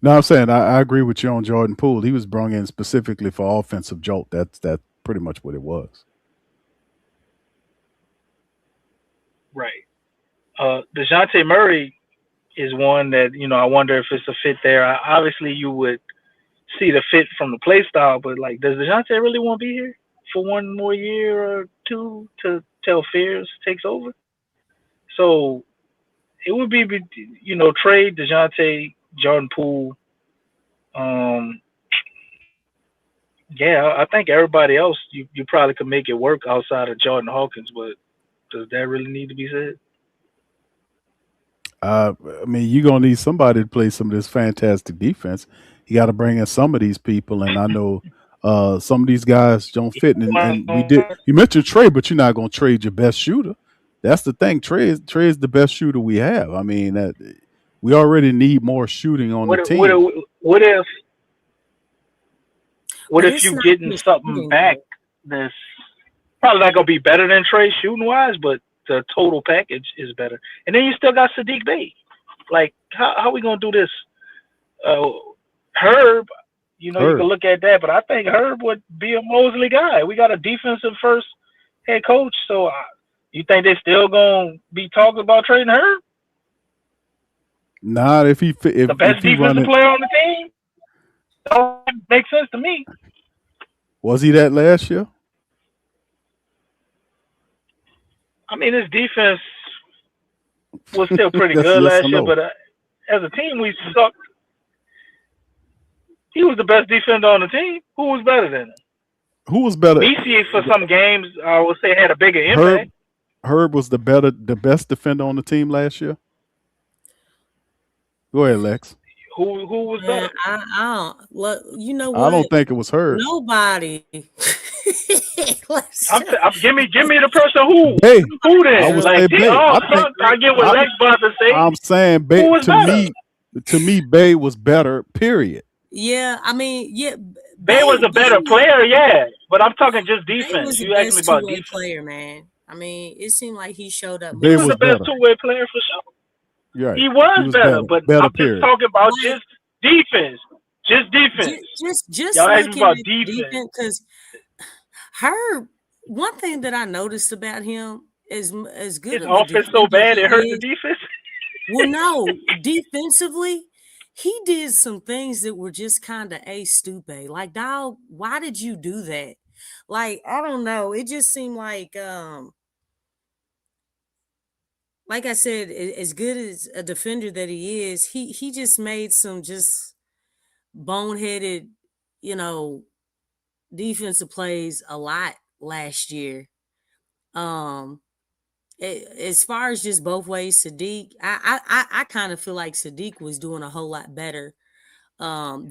No, I'm saying I agree with you on Jordan Poole. He was brought in specifically for offensive jolt. That's pretty much what it was. Right. Dejounte Murray is one that I wonder if it's a fit there. Obviously, you would see the fit from the play style, but like, does Dejounte really want to be here for one more year or two till Fears takes over? So it would be, trade Dejounte, Jordan Poole. Yeah, I think everybody else you probably could make it work outside of Jordan Hawkins, but does that really need to be said? I mean, you're gonna need somebody to play some of this fantastic defense. You got to bring in some of these people, and I know some of these guys don't fit. And we did. You mentioned Trey, but you're not gonna trade your best shooter. That's the thing. Trey is the best shooter we have. I mean, we already need more shooting on the team. What if you getting something back that's probably not gonna be better than Trey shooting wise, but the total package is better. And then you still got Saddiq Bey. Like, how we gonna do this? Herb, you can look at that, but I think Herb would be a Mosley guy. We got a defensive first head coach, so you think they still gonna be talking about trading Herb? Nah, if the best defensive player on the team, that makes sense to me. Was he that last year? I mean, his defense was still pretty good last year, but as a team, we sucked. He was the best defender on the team. Who was better than him? Who was better? BC for some games, I would say, had a bigger impact. Herb was the best defender on the team last year. Go ahead, Lex. Who was better? I don't look. You know what? I don't think it was Herb. Nobody. Give me the person who. Hey, who then? I would say Bey. I get what Lex about to say. I'm saying Bey. To me, Bey was better. Period. Yeah, I mean, Bey was a better player, yeah. But I'm talking just defense. You asked me about defense. Player, man. I mean, it seemed like he showed up. He was the best two-way player for sure. Right. He was better, but I'm just talking about just defense. Just defense. Just y'all asked me about defense. Because Herb, one thing that I noticed about him is as good. His offense so bad it hurt the defense. Well, no, defensively, he did some things that were just kind of stupid. Like, dog, why did you do that? Like, I don't know. It just seemed like I said, as good as a defender that he is, he just made some just boneheaded, defensive plays a lot last year. As far as just both ways, Saddiq, I kind of feel like Saddiq was doing a whole lot better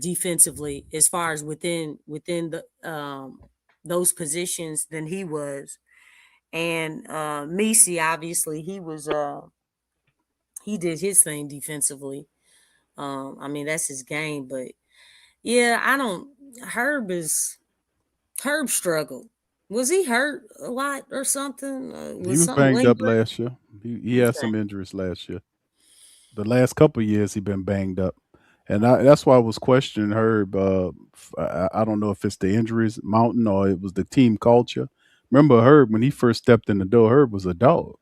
defensively as far as within the those positions than he was. And Messi, obviously, he did his thing defensively. I mean, that's his game, but yeah, Herb struggled. Was he hurt a lot or something? He was banged up last year. He had some injuries last year. The last couple of years, he been banged up. And that's why I was questioning Herb. I don't know if it's the injuries mountain or it was the team culture. Remember Herb, when he first stepped in the door, Herb was a dog.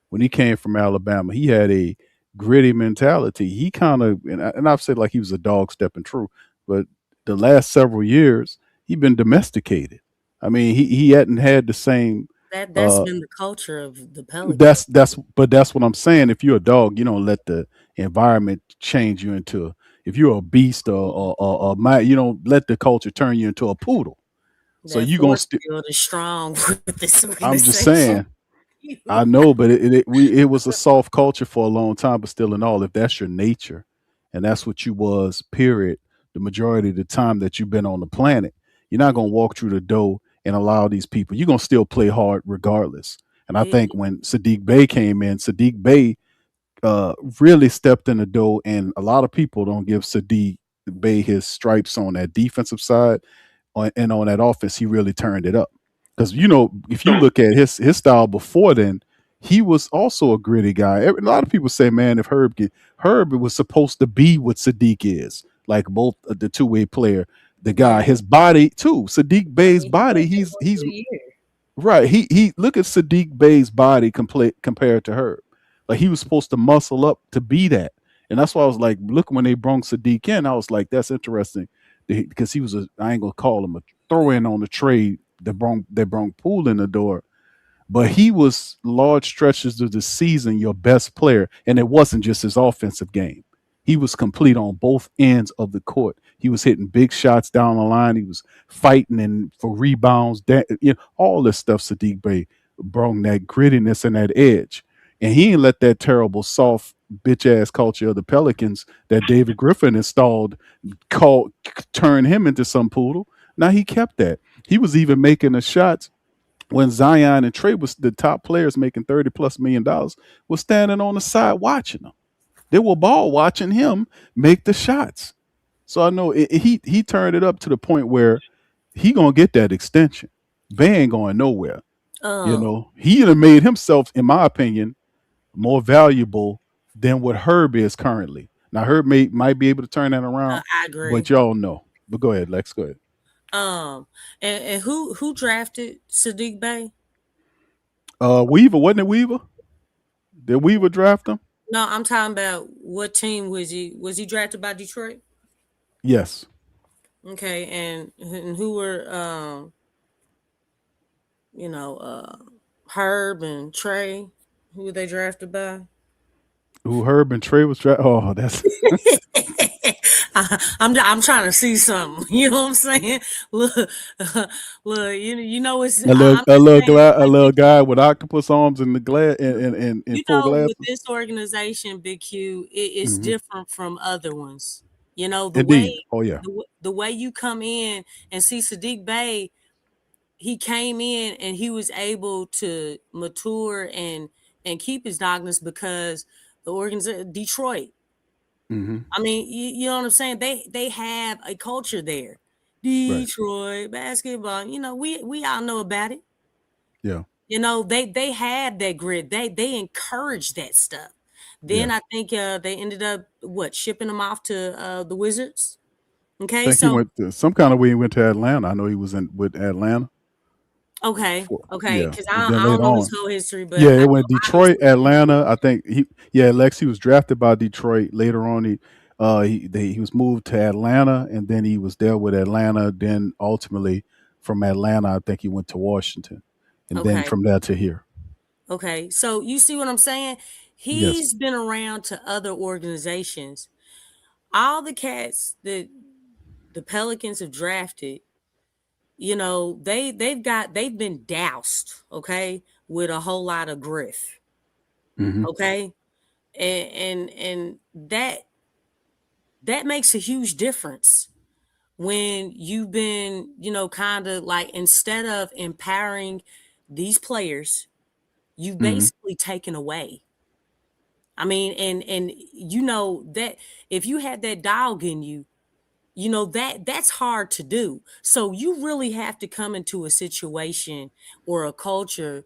When he came from Alabama, he had a gritty mentality. He kind of, and I've said like he was a dog stepping through, but the last several years, he's been domesticated. I mean, he hadn't had the same. That's been the culture of the Pelicans. That's what I'm saying. If you're a dog, you don't let the environment change you into. If you're a beast or you don't let the culture turn you into a poodle. So you gonna still strong. I'm just saying. I know, but it was a soft culture for a long time. But still, in all, if that's your nature, and that's what you was, period, the majority of the time that you've been on the planet, you're not gonna walk through the door and allow these people. You're gonna still play hard regardless. And I think when Saddiq Bey came in, Saddiq Bey really stepped in the door, and a lot of people don't give Saddiq Bey his stripes on that defensive side. And on that offense, he really turned it up. Because, if you look at his style before then, he was also a gritty guy. A lot of people say, man, if Herb was supposed to be what Sadiq is, like both the two-way player, the guy, his body too. Sadiq Bey's body, he's right. He look at Sadiq Bey's body compared to Herb. Like he was supposed to muscle up to be that. And that's why I was like, look, when they brought Sadiq in, I was like, that's interesting. Because he was I ain't gonna call him a throw-in on the trade that brought Poole in the door. But he was large stretches of the season your best player. And it wasn't just his offensive game. He was complete on both ends of the court. He was hitting big shots down the line. He was fighting and for rebounds, all this stuff. Sadiq Bey brought that grittiness and that edge. And he didn't let that terrible, soft, bitch ass culture of the Pelicans that David Griffin installed turn him into some poodle. Now he kept that. He was even making the shots when Zion and Trey was the top players making $30+ million, was standing on the side watching them. They were ball watching him make the shots. So I know he turned it up to the point where he gonna get that extension. Bey ain't going nowhere. He done made himself, in my opinion, more valuable than what Herb is currently. Now Herb might be able to turn that around. I agree. But y'all know. But go ahead, Lex. Go ahead. And who drafted Sadiq Bey? Weaver, wasn't it Weaver? Did Weaver draft him? No, I'm talking about what team was he? Was he drafted by Detroit? Yes. Okay, and who were Herb and Trey? Who were they drafted by? Who Herb and Trey was drafted? Oh, that's I'm trying to see something. You know what I'm saying? Look, you know it's a little guy with octopus arms and the glass and full glasses. With this organization, Big Q, it's different from other ones. You know Indeed. The way you come in and see Sadiq Bey, he came in and he was able to mature and keep his darkness because the organization Detroit. I mean, you know what I'm saying? They have a culture there. Detroit basketball. You know, we all know about it. Yeah. You know, they have that grit. They encourage that stuff. Then I think they ended up shipping him off to the Wizards. Okay, I think he went to, some kind of way he went to Atlanta. I know he was with Atlanta. Okay, because I Then don't later know on, his whole history, but it went Detroit, Atlanta. I think Lex, he was drafted by Detroit. Later on, he was moved to Atlanta, and then he was there with Atlanta. Then ultimately, from Atlanta, I think he went to Washington, and then from there to here. Okay, so you see what I'm saying? He's been around to other organizations. All the cats that the Pelicans have drafted, you know, they've been doused, okay, with a whole lot of griff. Okay. And that makes a huge difference when you've been, you know, kind of like, instead of empowering these players, you've basically taken away. I mean, and you know that if you had that dog in you, you know, that's hard to do. So you really have to come into a situation or a culture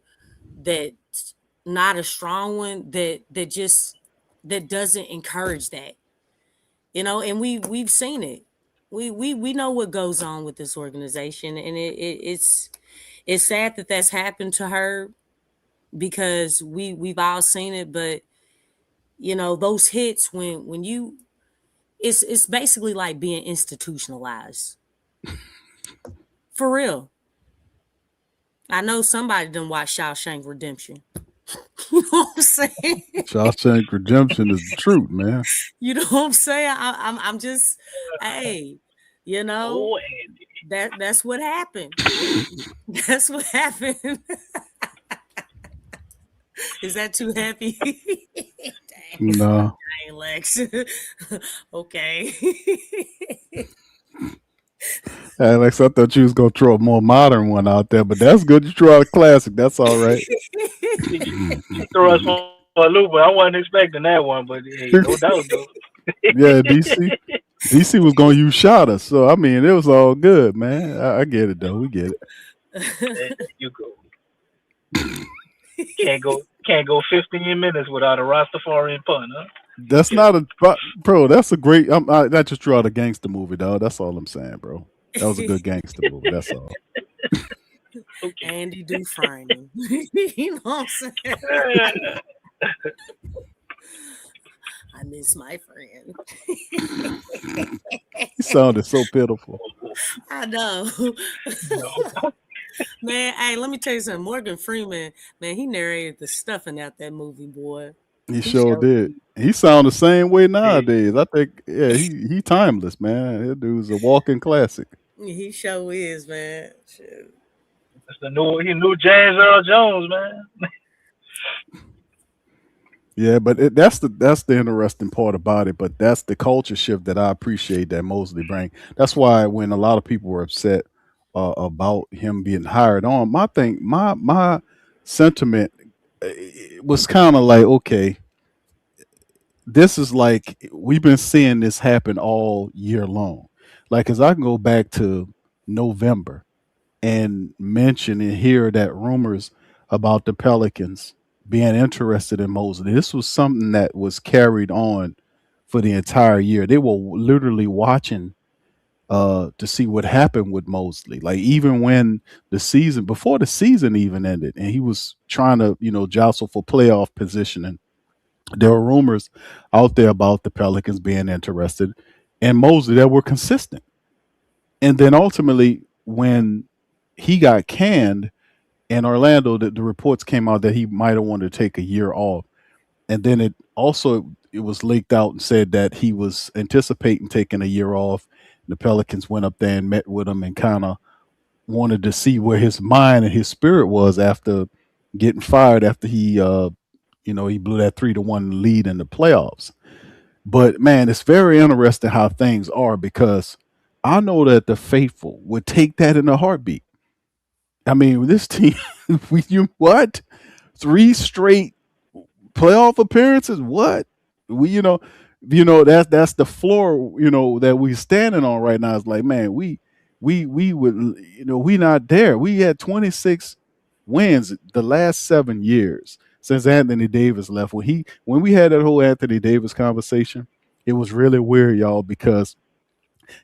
that's not a strong one that doesn't encourage that. You know, and we've seen it. We know what goes on with this organization, and it's sad that that's happened to her because we've all seen it. But you know, those hits when you it's basically like being institutionalized. For real. I know somebody done watch Shawshank Redemption. You know what I'm saying? Shawshank Redemption is the truth, man. You know what I'm saying? I'm just, hey, you know, that's what happened. That's what happened. Is that too happy? No. Dang, Lex. Okay. Alex, I thought you was gonna throw a more modern one out there, but that's good. You threw out a classic. That's all right. You throw us for a loop, but I wasn't expecting that one. But hey, no doubt, though. Yeah, DC was gonna use Shotta, so I mean, it was all good, man. I get it though. We get it. There you go. Can't go 15 minutes without a Rastafarian pun, huh? That's not a bro. That's a great. That just drew out a gangster movie, dog. That's all I'm saying, bro. That was a good gangster movie. That's all. Okay. Andy Dufresne. You know what I'm saying? I miss my friend. He sounded so pitiful. I know. Man, hey, let me tell you something. Morgan Freeman, man, he narrated the stuffing out that movie, boy. He sure did. He sound the same way nowadays. I think, yeah, he timeless, man. That dude's a walking classic. He sure is, man. Shoot. That's the new James Earl Jones, man. Yeah, but that's the interesting part about it. But that's the culture shift that I appreciate that Mosley bring. That's why when a lot of people were upset about him being hired on, my sentiment was kind of like, okay, this is like we've been seeing this happen all year long. Like, as I can go back to November and mention and hear that rumors about the Pelicans being interested in Mosley. This was something that was carried on for the entire year. They were literally watching to see what happened with Mosley. Like, even when before the season even ended, and he was trying to, jostle for playoff positioning, there were rumors out there about the Pelicans being interested in Mosley that were consistent. And then ultimately, when he got canned in Orlando, the reports came out that he might have wanted to take a year off. And then it was leaked out and said that he was anticipating taking a year off. The Pelicans went up there and met with him and kind of wanted to see where his mind and his spirit was after getting fired after he blew that 3-1 lead in the playoffs. But man, it's very interesting how things are, because I know that the faithful would take that in a heartbeat. I mean, this team, what? 3 straight playoff appearances? What? That's the floor, that we standing on right now. It's like, man, we would, we not there. We had 26 wins the last 7 years since Anthony Davis left. When we had that whole Anthony Davis conversation, it was really weird, y'all, because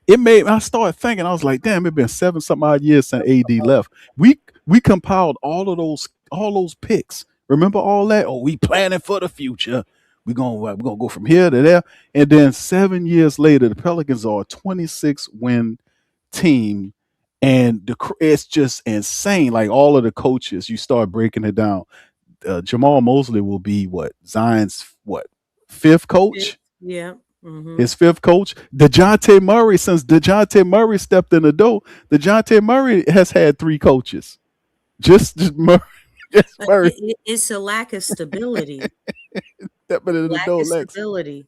I started thinking, I was like, damn, it's been 7 some odd years since AD left. We compiled all those picks. Remember all that? Oh, we planning for the future. We're gonna go from here to there. And then 7 years later, the Pelicans are a 26 win team. And it's just insane. Like, all of the coaches, you start breaking it down. Jamahl Mosley will be Zion's 5th coach? Yeah. Mm-hmm. His 5th coach. Dejounte Murray, since Dejounte Murray stepped in the door, Dejounte Murray has had 3 coaches. Just Murray. Just Murray. It's a lack of stability. Stepping in the door, stability.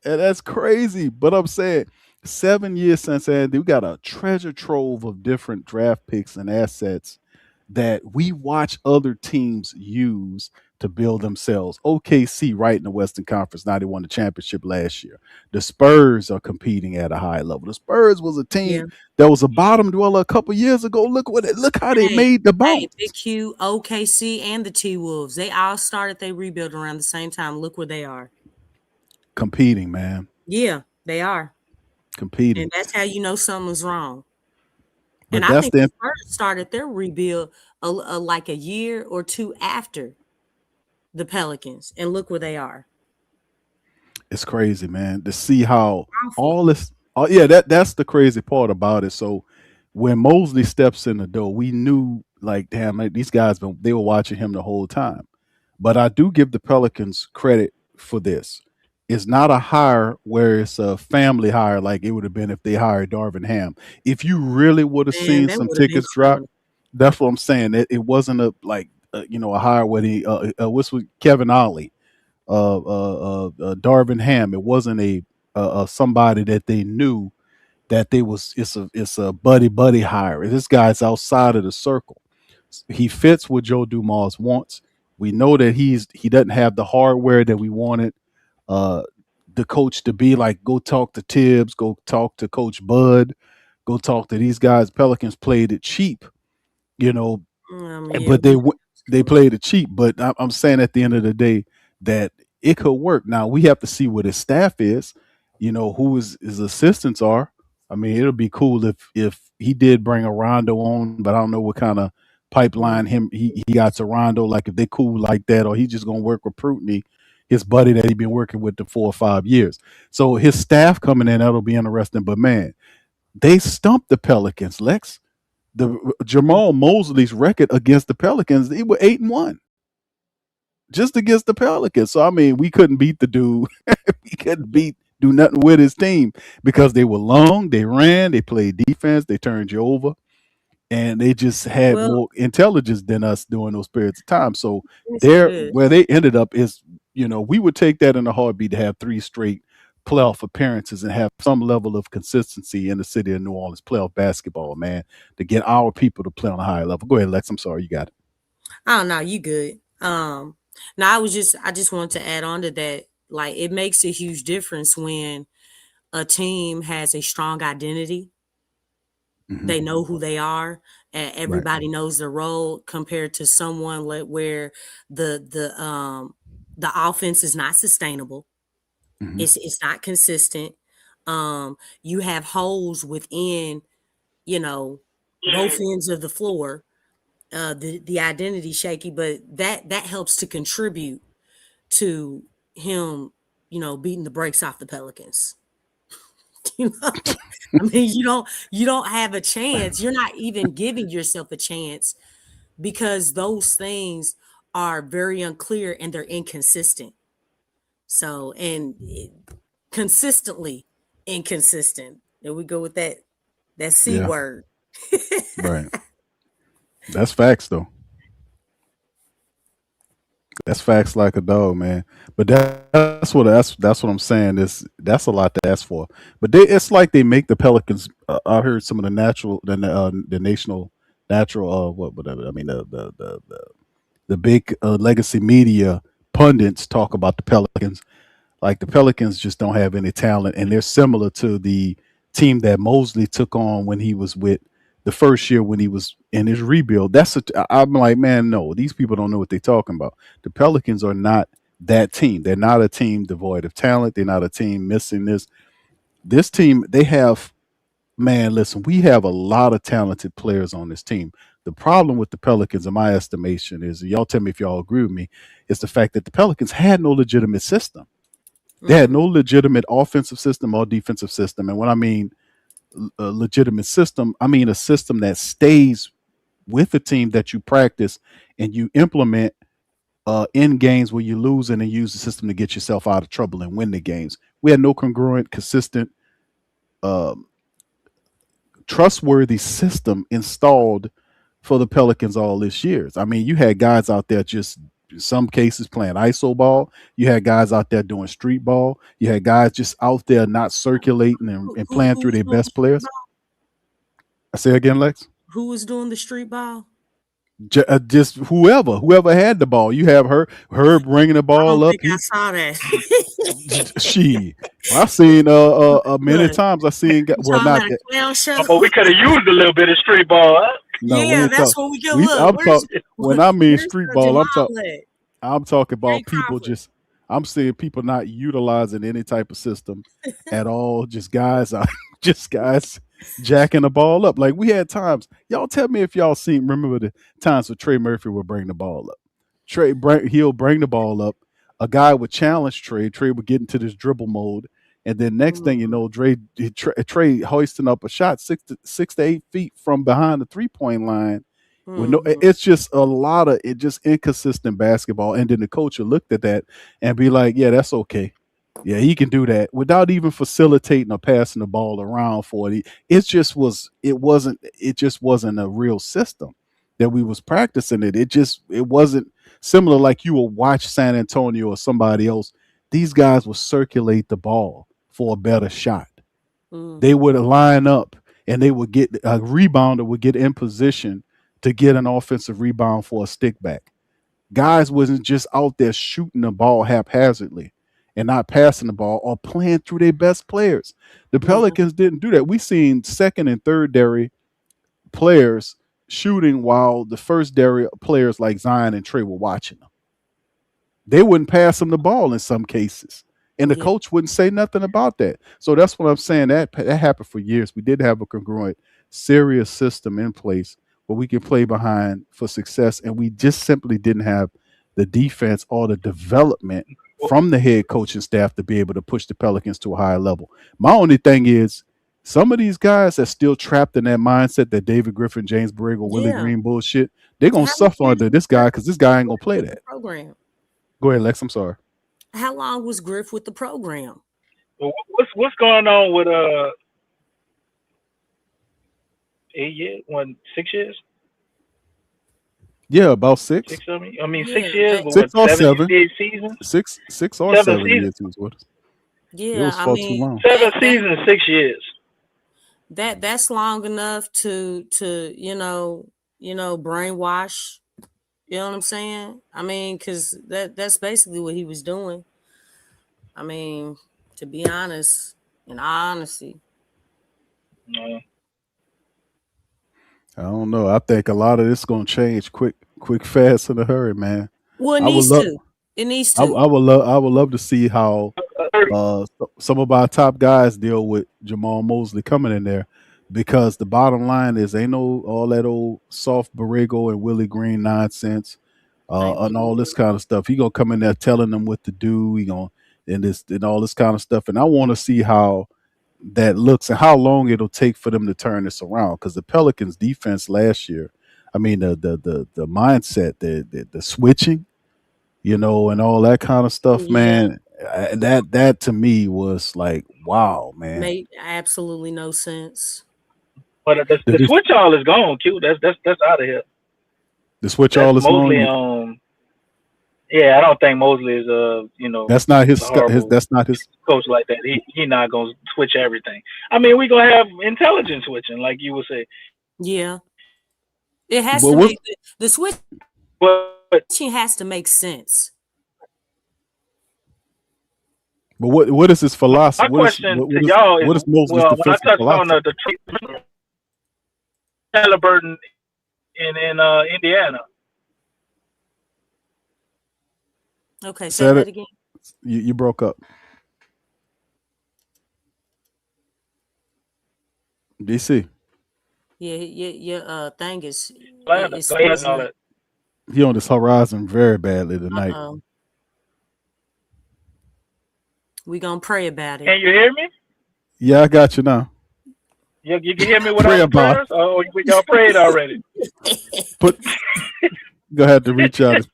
And that's crazy. But I'm saying, 7 years since Andy, we got a treasure trove of different draft picks and assets that we watch other teams use to build themselves. OKC right in the Western Conference. Now they won the championship last year. The Spurs are competing at a high level. The Spurs was a team that was a bottom dweller a couple years ago. Look how they made the bounce. Big Q, OKC, and the T-Wolves. They all started their rebuild around the same time. Look where they are. Competing, man. Yeah, they are. Competing. And that's how you know something's wrong. But and I think the Spurs started their rebuild like a year or 2 after the Pelicans, and look where they are. It's crazy, man, to see how all this. That's the crazy part about it. So when Mosley steps in the door, we knew, like, damn, these guys they were watching him the whole time. But I do give the Pelicans credit for this. It's not a hire where it's a family hire like it would have been if they hired Darvin Ham. If you really would have seen some tickets drop, that's what I'm saying. It wasn't a hire where what's with Kevin Ollie, Darvin Ham. It wasn't a somebody that they knew that it's a buddy hire. This guy's outside of the circle. He fits what Joe Dumars wants. We know that he doesn't have the hardware that we wanted the coach to be. Like, go talk to Tibbs, go talk to Coach Bud, go talk to these guys. Pelicans played it cheap, but they played it cheap. But I'm saying at the end of the day that it could work. Now we have to see what his staff is. Who his assistants are. I mean, it'll be cool if he did bring a Rondo on, but I don't know what kind of pipeline he got to Rondo. Like if they cool like that, or he just gonna work with Prutney, his buddy that he been working with the 4 or 5 years. So his staff coming in, that'll be interesting. But man, they stumped the Pelicans, Lex. The Jamahl Mosley's record against the Pelicans, they were 8-1. Just against the Pelicans. So I mean, we couldn't beat the dude. We couldn't do nothing with his team because they were long, they ran, they played defense, they turned you over, and they just had more intelligence than us during those periods of time. So where they ended up is, we would take that in a heartbeat to have 3 straight playoff appearances and have some level of consistency in the city of New Orleans playoff basketball, man, to get our people to play on a higher level. Go ahead, Lex. I'm sorry, you got it. Oh no, you good. Now I just wanted to add on to that. Like, it makes a huge difference when a team has a strong identity. Mm-hmm. They know who they are, and everybody knows their role, compared to someone where the offense is not sustainable. Mm-hmm. It's not consistent. You have holes within, both ends of the floor. The identity shaky, but that helps to contribute to him, beating the brakes off the Pelicans. I mean, you don't have a chance. You're not even giving yourself a chance because those things are very unclear and they're inconsistent. So, and consistently inconsistent. There we go with that C word. Right. That's facts, though. That's facts like a dog, man. But that's what I'm saying. That's a lot to ask for. But it's like they make the Pelicans. I heard some of the national whatever. I mean the big legacy media pundits talk about the Pelicans. Like the Pelicans just don't have any talent, and they're similar to the team that Mosley took on when he was with the first year when he was in his rebuild. I'm like, man, no, these people don't know what they're talking about. The Pelicans are not that team. They're not a team devoid of talent. They're not a team missing this. This team, they have, man, listen, we have a lot of talented players on this team. The problem with the Pelicans, in my estimation, is, y'all tell me if y'all agree with me, is the fact that the Pelicans had no legitimate system. They had no legitimate offensive system or defensive system. And when I mean a legitimate system, I mean a system that stays with the team that you practice and you implement in games where you lose, and then use the system to get yourself out of trouble and win the games. We had no congruent, consistent, trustworthy system installed for the Pelicans all this years. I mean, you had guys out there just in some cases playing ISO ball. You had guys out there doing street ball. You had guys just out there not circulating and playing through their best players. I say again, Lex? Who was doing the street ball? Just whoever had the ball. You have Herb bringing the ball up. I saw that. I've seen many times. I've seen well, not that. We could have used a little bit of street ball. Huh? No, that's what we get. Look, when I mean street ball, I'm talking about people just. I'm seeing people not utilizing any type of system at all. Just guys jacking the ball up. Like, we had times. Y'all tell me if y'all remember the times where Trey Murphy would bring the ball up. He'll bring the ball up. A guy would challenge Trey. Trey would get into this dribble mode, and then next thing you know, Trey hoisting up a shot 6 to 8 feet from behind the 3-point line. It's just a lot of inconsistent basketball. And then the coach will look at that and be like, yeah, that's okay. Yeah, he can do that without even facilitating or passing the ball around for it. It just wasn't a real system that we was practicing it. It wasn't similar like you will watch San Antonio or somebody else. These guys will circulate the ball for a better shot. They would line up and they would get a rebounder would get in position to get an offensive rebound for a stick back. Guys wasn't just out there shooting the ball haphazardly and not passing the ball or playing through their best players. The Pelicans didn't do that. We seen second and third-dairy players shooting while the first dairy players like Zion and Trey were watching them. They wouldn't pass him the ball in some cases. And the coach wouldn't say nothing about that. So that's what I'm saying. That happened for years. We did have a congruent, serious system in place where we could play behind for success. And we just simply didn't have the defense or the development from the head coaching staff to be able to push the Pelicans to a higher level. My only thing is some of these guys are still trapped in that mindset that David Griffin, James Borrego, Willie Green bullshit. They're going to suffer under this guy because this guy ain't going to play that. Program. Go ahead, Lex. I'm sorry. How long was Griff with the program? Well, what's going on with 8 years? 6 years? Yeah, about 6. 6 years. 6 or 7 seasons. 6 or 7 years. Yeah, it was far too long. 7 seasons, 6 years. That's long enough to brainwash. You know what I'm saying? I mean, because that's basically what he was doing. I mean, to be honest, in all honesty. No. I don't know. I think a lot of this is going to change quick, fast, in a hurry, man. Well, it needs to. It needs to. I would love to see how some of our top guys deal with Jamahl Mosley coming in there, because the bottom line is ain't no all that old soft Borrego and Willie Green nonsense and all this kind of stuff. He gonna come in there telling them what to do. He gonna and all this kind of stuff. And I want to see how that looks and how long it'll take for them to turn this around. Because the Pelicans defense last year, I mean the mindset, the switching, and all that kind of stuff, man. That to me was like, wow, man. Made absolutely no sense. But the switch all is gone, Q. That's out of here. The switch all is gone. Yeah, I don't think Mosley is That's not his. That's not his coach like that. He not gonna switch everything. I mean, we gonna have intelligent switching, like you would say. Yeah, it has to make the switch. But she has to make sense. But what is his philosophy? My question to y'all is, what is Mosley's defensive when I touched philosophy? on the Halliburton in Indiana. Okay, say that again. You broke up. DC. Yeah, your thing is. He on this horizon very badly tonight. We gonna pray about it. Can you hear me? Yeah, I got you now. You can hear me without the prayers? Oh, y'all prayed already. Go ahead to reach out.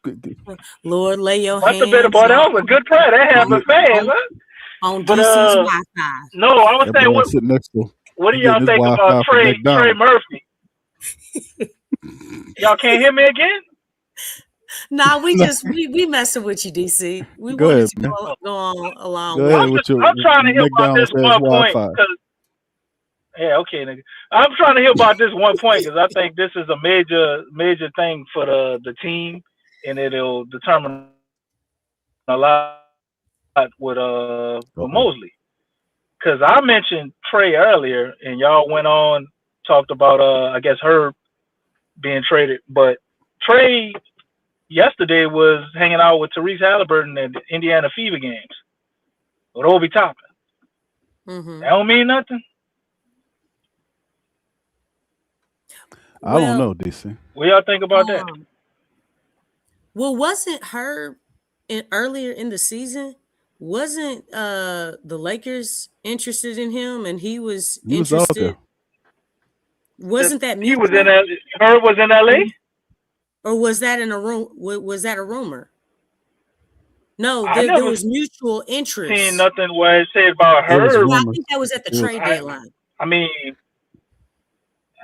Lord, lay your hands. That's a bit about that was a good prayer. They have a fan, on DC's Wi-Fi. No, I was saying, what do y'all think about Trey Murphy? Y'all can't hear me again? No, we messing with you, DC. We go ahead, to go on along. Go ahead I'm trying to hear about this one point. Yeah, okay, nigga. I'm trying to hear about this one point because I think this is a major thing for the team, and it'll determine a lot with Mosley. Because I mentioned Trey earlier, and y'all went on talked about I guess Herb being traded, but Trey yesterday was hanging out with Tyrese Halliburton at the Indiana Fever games with Obi Toppin. That don't mean nothing. I don't know, DC. What y'all think about that? Well, wasn't Herb earlier in the season? Wasn't the Lakers interested in him, and he was interested? Wasn't that he was in Herb was in LA? Or was that in a room? Was that a rumor? No, there was mutual interest. Seen nothing where it said about Herb. I think that was at the trade deadline. I mean,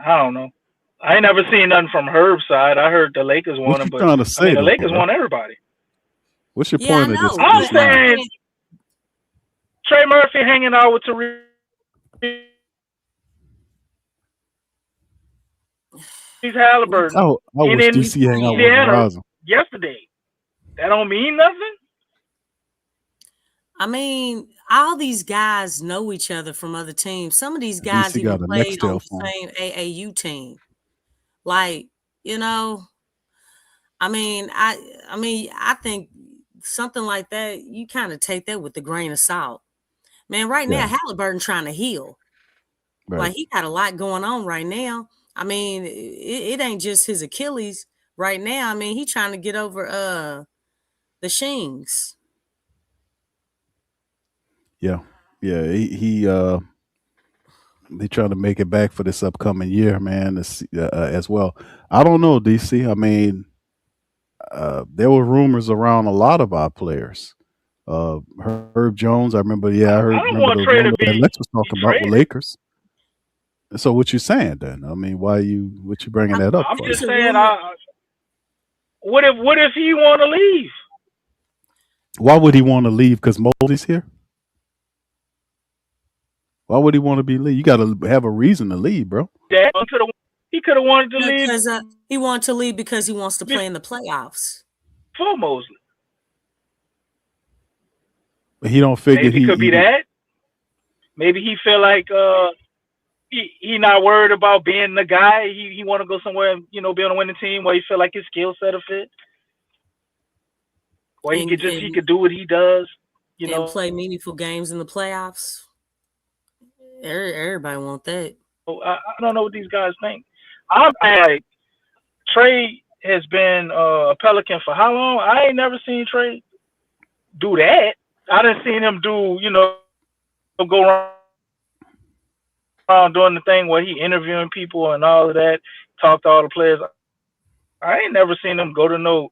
I don't know. I ain't never seen nothing from Herb's side. I heard the Lakers want him, but the Lakers want everybody. What's your point of this? I'm saying Trey Murphy hanging out with Tyrese Halliburton. I wish DC hang out with Horizon yesterday. That don't mean nothing. I mean, all these guys know each other from other teams. Some of these guys even played on the same AAU team. Like, you know, I think something like that, you kind of take that with a grain of salt. Man, right now, Halliburton trying to heal. Right. Like, he got a lot going on right now. I mean, it ain't just his Achilles right now. I mean, he trying to get over the shings. Yeah. He they trying to make it back for this upcoming year, man, as well. I don't know, DC. I mean, there were rumors around a lot of our players. Herb Jones, I remember. Yeah, I remember want the Trey to rumor that be Lex was talking about with traded. Lakers. So what you saying then? I mean, what you bringing that up I'm for? just saying, what if he want to leave? Why would he want to leave? Because Mosley's here. Why would he want to be leave? You got to have a reason to leave, bro. He could have wanted to leave. Because he wanted to leave because he wants to play in the playoffs. For Mosley. But he don't figure Maybe it could be that. Maybe he feel like he not worried about being the guy. He want to go somewhere and be on a winning team where he feel like his skill set will fit. Where he could do what he does. And play meaningful games in the playoffs. Everybody want that. I don't know what these guys think. I'm like, Trey has been a Pelican for how long? I ain't never seen Trey do that. I didn't see him do, go around doing the thing where he interviewing people and all of that, talk to all the players. I ain't never seen him go to no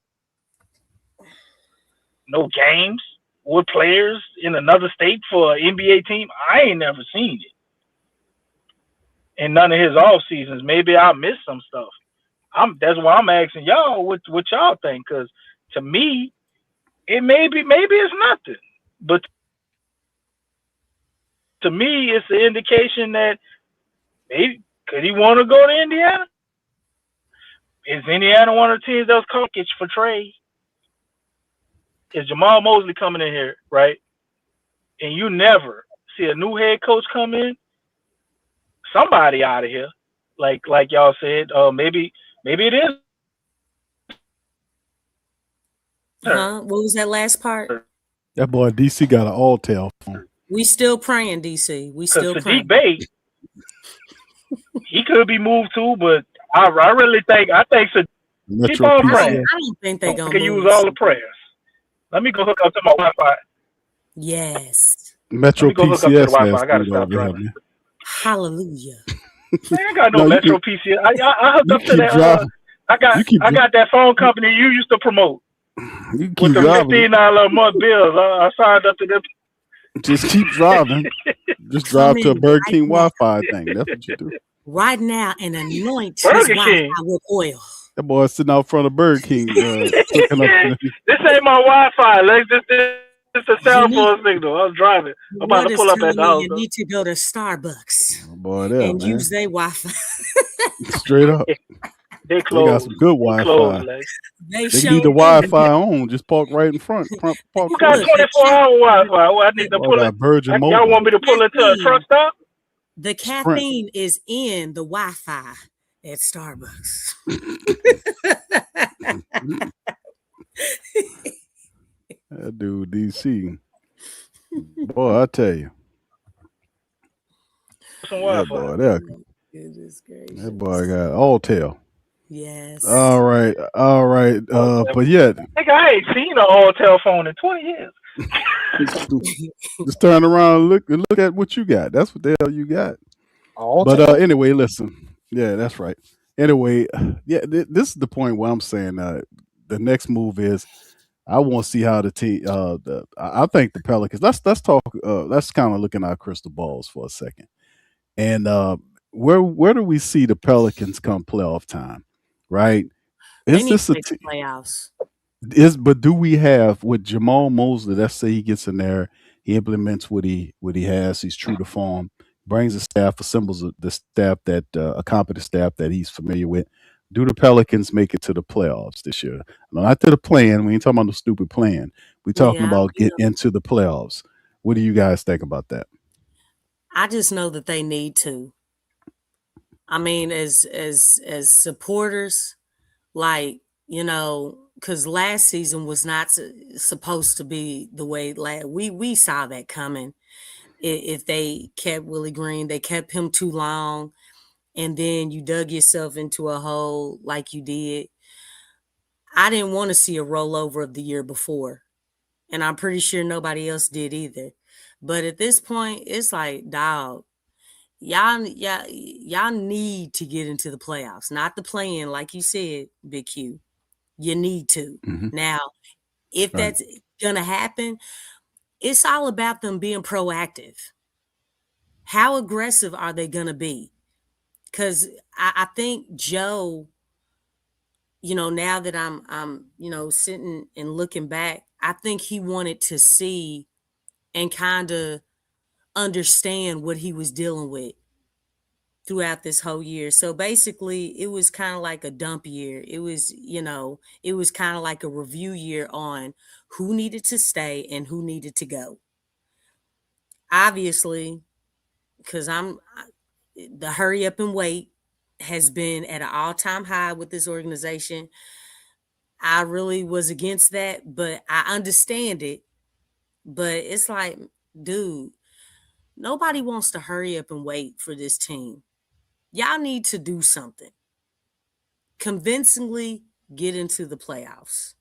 games with players in another state for an NBA team. I ain't never seen it. In none of his off seasons. Maybe I missed some stuff. That's why I'm asking y'all what y'all think, because to me, it maybe it's nothing. But to me, it's an indication that maybe could he want to go to Indiana? Is Indiana one of the teams that was caucus for Trey? Is Jamahl Mosley coming in here, right? And you never see a new head coach come in, somebody out of here, like y'all said. Maybe it is. What was that last part? That boy DC got an all-tail phone. We still praying, DC. We still praying. Sadiq Bey, he could be moved too, but I really think keep on praying. I don't think they're gonna use all the prayers. Let me go hook up to my Wi-Fi. Yes. Metro PCS. I gotta stop driving. Hallelujah. Man, I got no Metro PCS. I hooked up to that. I got that phone company you used to promote. You keep with the $15 a month bills. I signed up to them. Just keep driving. Just drive to a Burger King Wi-Fi thing. That's what you do. Right now and anoint his Wi-Fi with oil. That boy sitting out front of Burger King. This ain't my Wi-Fi. This is a cell phone signal. I was driving. I'm about to pull up at the house. You need to go to Starbucks and use their Wi-Fi. Straight up. They closed. They got some good Wi-Fi. They leave the Wi-Fi on. Just park right in front. Who got 24-hour Wi-Fi? Well, I need to pull it. Y'all want me to pull it to a truck stop? The caffeine is in the Wi-Fi at Starbucks. That dude DC. Boy, I tell you. That boy got all tail. Yes. All right. But yet, I ain't seen an all telephone in 20 years. Just turn around and look at what you got. That's what the hell you got. Anyway, listen. Yeah, that's right. Anyway, this is the point where I'm saying the next move is I want to see how the team. I think the Pelicans. Let's talk. Let's kind of look in our crystal balls for a second. And where do we see the Pelicans come playoff time? Right? Is this a playoffs? But do we have with Jamahl Mosley? Let's say he gets in there, he implements what he has. He's true to form, brings a staff, assembles the staff that a competent staff that he's familiar with. Do the Pelicans make it to the playoffs this year? Not to the plan. We ain't talking about the stupid plan. We're talking about get into the playoffs. What do you guys think about that? I just know that they need to. I mean, as supporters, like, because last season was not supposed to be the way we saw that coming. If they kept Willie Green, they kept him too long, and then you dug yourself into a hole like you did. I didn't want to see a rollover of the year before, and I'm pretty sure nobody else did either. But at this point, it's like, dog, y'all need to get into the playoffs, not the play-in, like you said, Big Q. You need to. Mhm. Now, if Right. that's gonna happen, it's all about them being proactive. How aggressive are they gonna be? Because I think Joe, now that I'm sitting and looking back, I think he wanted to see and kind of understand what he was dealing with throughout this whole year. So basically, it was kind of like a dump year. It was, it was kind of like a review year on who needed to stay and who needed to go. Obviously, because the hurry up and wait has been at an all-time high with this organization. I really was against that, but I understand it. But it's like, dude, nobody wants to hurry up and wait for this team. Y'all need to do something. Convincingly get into the playoffs.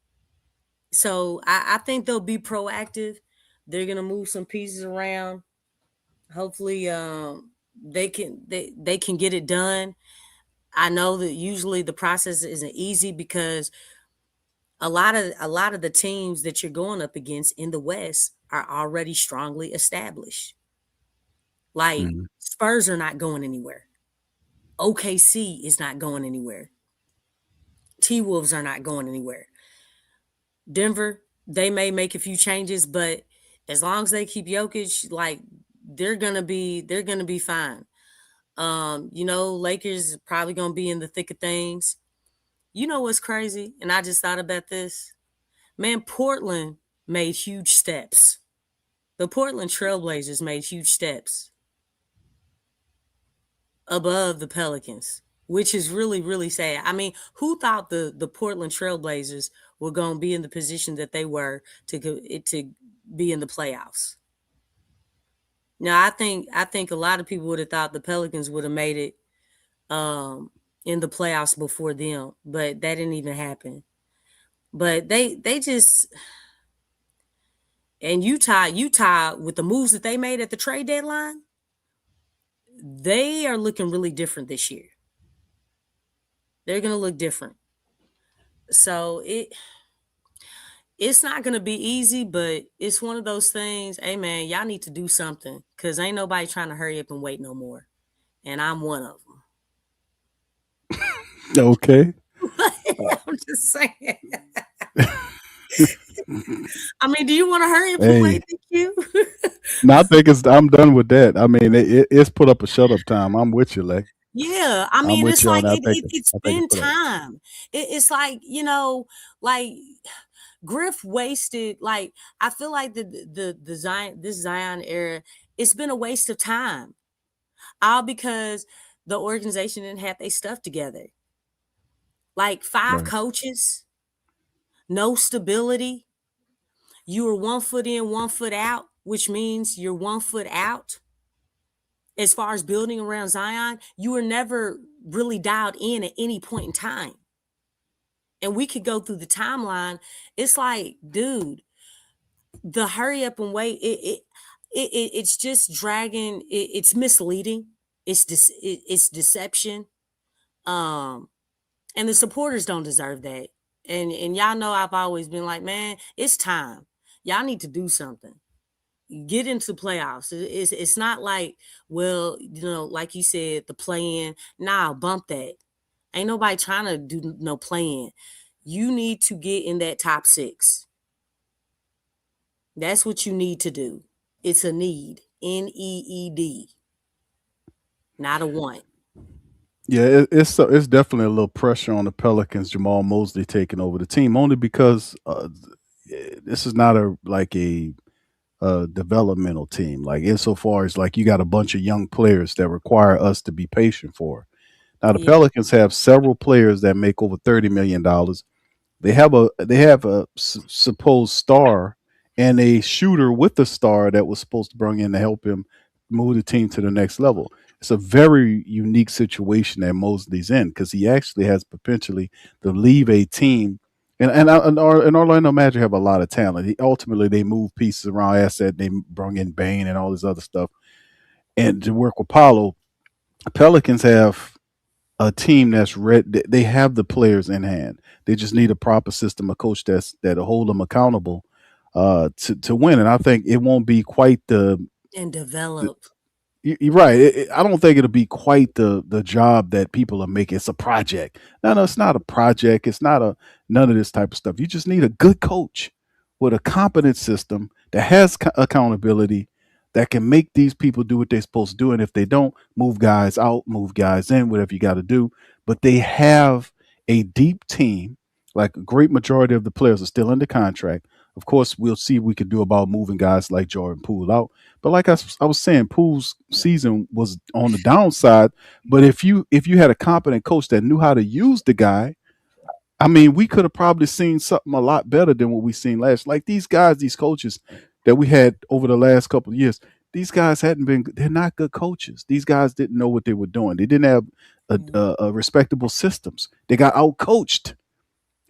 So I think they'll be proactive. They're gonna move some pieces around. Hopefully, they can get it done. I know that usually the process isn't easy because a lot of the teams that you're going up against in the West are already strongly established. Like Mhm. Spurs are not going anywhere. OKC is not going anywhere. T-Wolves are not going anywhere. Denver, they may make a few changes, but as long as they keep Jokic, like they're gonna be fine. Lakers probably gonna be in the thick of things. You know what's crazy? And I just thought about this. Man, Portland made huge steps. The Portland Trailblazers made huge steps above the Pelicans, which is really, really sad. I mean, who thought the Portland Trailblazers were going to be in the position that they were to be in the playoffs? Now, I think a lot of people would have thought the Pelicans would have made it in the playoffs before them, but that didn't even happen. But they just, and Utah with the moves that they made at the trade deadline, they are looking really different this year. They're going to look different. So it's not going to be easy, but it's one of those things. Hey, man, y'all need to do something because ain't nobody trying to hurry up and wait no more. And I'm one of them. Okay. I'm just saying. I mean, do you want to hurry up and wait? Thank you. No, I think I'm done with that. I mean, it's put up a shut up time. I'm with you, Lex. Yeah, I mean, it's like it's been it's time. It's like, like Griff wasted. Like I feel like the Zion era, it's been a waste of time, all because the organization didn't have their stuff together. Like 5 coaches, no stability. You were 1 foot in, 1 foot out, which means you're 1 foot out. As far as building around Zion, you were never really dialed in at any point in time. And we could go through the timeline. It's like, dude, the hurry up and wait, it's just dragging. It's misleading. It's deception. And the supporters don't deserve that. And y'all know I've always been like, man, it's time. Y'all need to do something. Get into playoffs. It's not like, well, like you said, the play-in. Nah, bump that. Ain't nobody trying to do no play-in. You need to get in that top 6. That's what you need to do. It's a need. Need. Not a want. Yeah, it's definitely a little pressure on the Pelicans. Jamahl Mosley taking over the team only because this is not a developmental team. Like insofar as like you got a bunch of young players that require us to be patient for. Now the Yeah. Pelicans have several players that make over $30 million. They have a supposed star and a shooter with a star that was supposed to bring in to help him move the team to the next level. It's a very unique situation that Mosley's in because he actually has potentially to leave a team. And Orlando Magic have a lot of talent. Ultimately, they move pieces around asset. They bring in Bain and all this other stuff, and to work with Paulo. Pelicans have a team that's ready. They have the players in hand. They just need a proper system, a coach that'll hold them accountable to win. And I think it won't be quite And develop. You're right. I don't think it'll be quite the job that people are making. It's a project. No, it's not a project. It's not none of this type of stuff. You just need a good coach with a competent system that has accountability that can make these people do what they're supposed to do. And if they don't, move guys out, move guys in, whatever you got to do. But they have a deep team. Like a great majority of the players are still under contract. Of course, we'll see what we can do about moving guys like Jordan Poole out. But like I was saying, Poole's season was on the downside. But if you had a competent coach that knew how to use the guy, I mean, we could have probably seen something a lot better than what we seen last. Like these guys, these coaches that we had over the last couple of years, these guys they're not good coaches. These guys didn't know what they were doing. They didn't have a respectable systems. They got out coached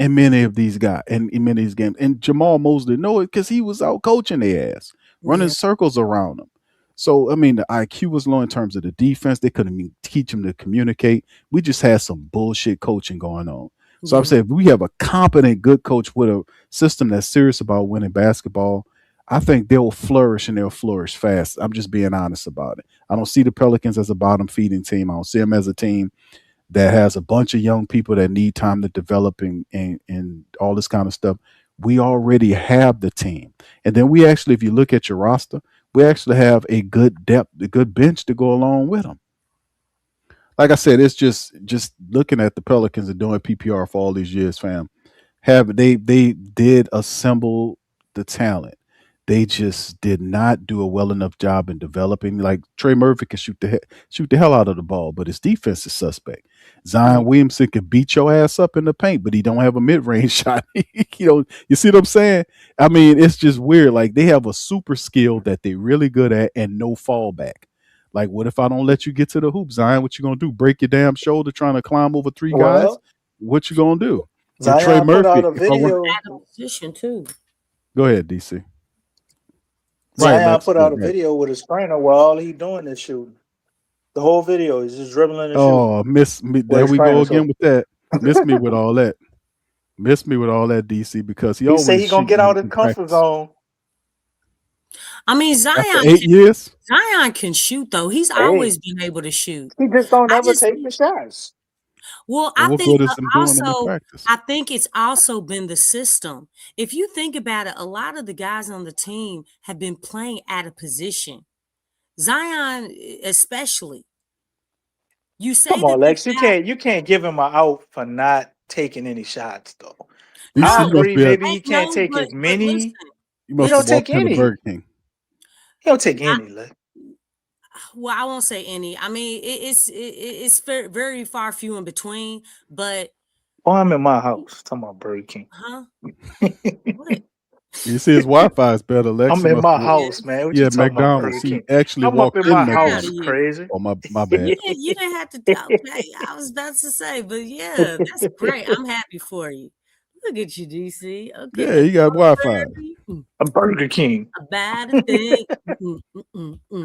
in many of these guys and in many of these games. And Jamahl Mosley know it because he was out coaching their ass, running circles around them. So, I mean, the IQ was low in terms of the defense. They couldn't even teach them to communicate. We just had some bullshit coaching going on. So I'm saying if we have a competent, good coach with a system that's serious about winning basketball, I think they'll flourish and they'll flourish fast. I'm just being honest about it. I don't see the Pelicans as a bottom feeding team. I don't see them as a team that has a bunch of young people that need time to develop and all this kind of stuff. We already have the team. And then we actually, if you look at your roster, we actually have a good depth, a good bench to go along with them. Like I said, it's just looking at the Pelicans and doing PPR for all these years, fam. They did assemble the talent. They just did not do a well enough job in developing. Like Trey Murphy can shoot the hell out of the ball, but his defense is suspect. Zion Williamson can beat your ass up in the paint, but he don't have a mid-range shot. You see what I'm saying? I mean, it's just weird. Like they have a super skill that they're really good at and no fallback. Like, what if I don't let you get to the hoop, Zion? What you gonna do? Break your damn shoulder trying to climb over three guys? What you gonna do? Zion Trey Murphy put out a video. Position too. Go ahead, DC. Zion put out a video with his trainer where all he doing is shooting. The whole video is just dribbling and shooting. Oh, miss me. There we go again with that. Miss me with all that. Miss me with all that, DC, because he always say he gonna get out of his comfort zone. I mean, Zion. After 8 years, Zion can shoot though. He's always been able to shoot. He just don't ever take the shots. Well, I think it's also been the system. If you think about it, a lot of the guys on the team have been playing out of position. Zion, especially. You say, come on, Lex. You can't give him an out for not taking any shots, though. No, I agree. Maybe he can't take as many. You must have walked in the Burger King. He don't take any. Well, I won't say any. I mean, it's very, very far few in between. But I'm in my house. Talking about Burger King. Huh? What? You see, his Wi-Fi is better. Lex. I'm in my house, man. What you talking McDonald's. About, he actually I'm walked up in my McDonald's. house. Crazy. Oh my bad. You didn't have to. Okay, I was about to say, but yeah, that's great. I'm happy for you. Look at you, DC. Okay. Yeah, you got Wi-Fi. A Burger King. A bad thing.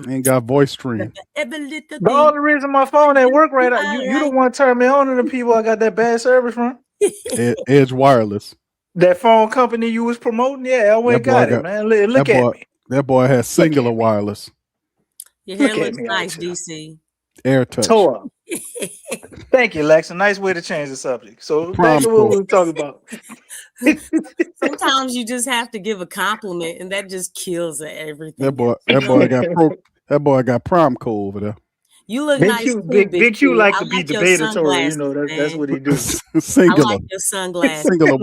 Ain't got voice stream. The only reason my phone ain't work right now, you don't want to turn me on to the people I got that bad service from. Edge Wireless. That phone company you was promoting, yeah, I went got it, man. Look at me. That boy has singular wireless. Your hair looks nice, DC. Air touch. Thank you, Lex. A nice way to change the subject. So back to what we were talking about. Sometimes you just have to give a compliment, and that just kills everything. That boy got prom code over there. You look Big nice Q, too, Big Q like to be debatatory. You know, that's what he do. Singular. I like your sunglasses. Singular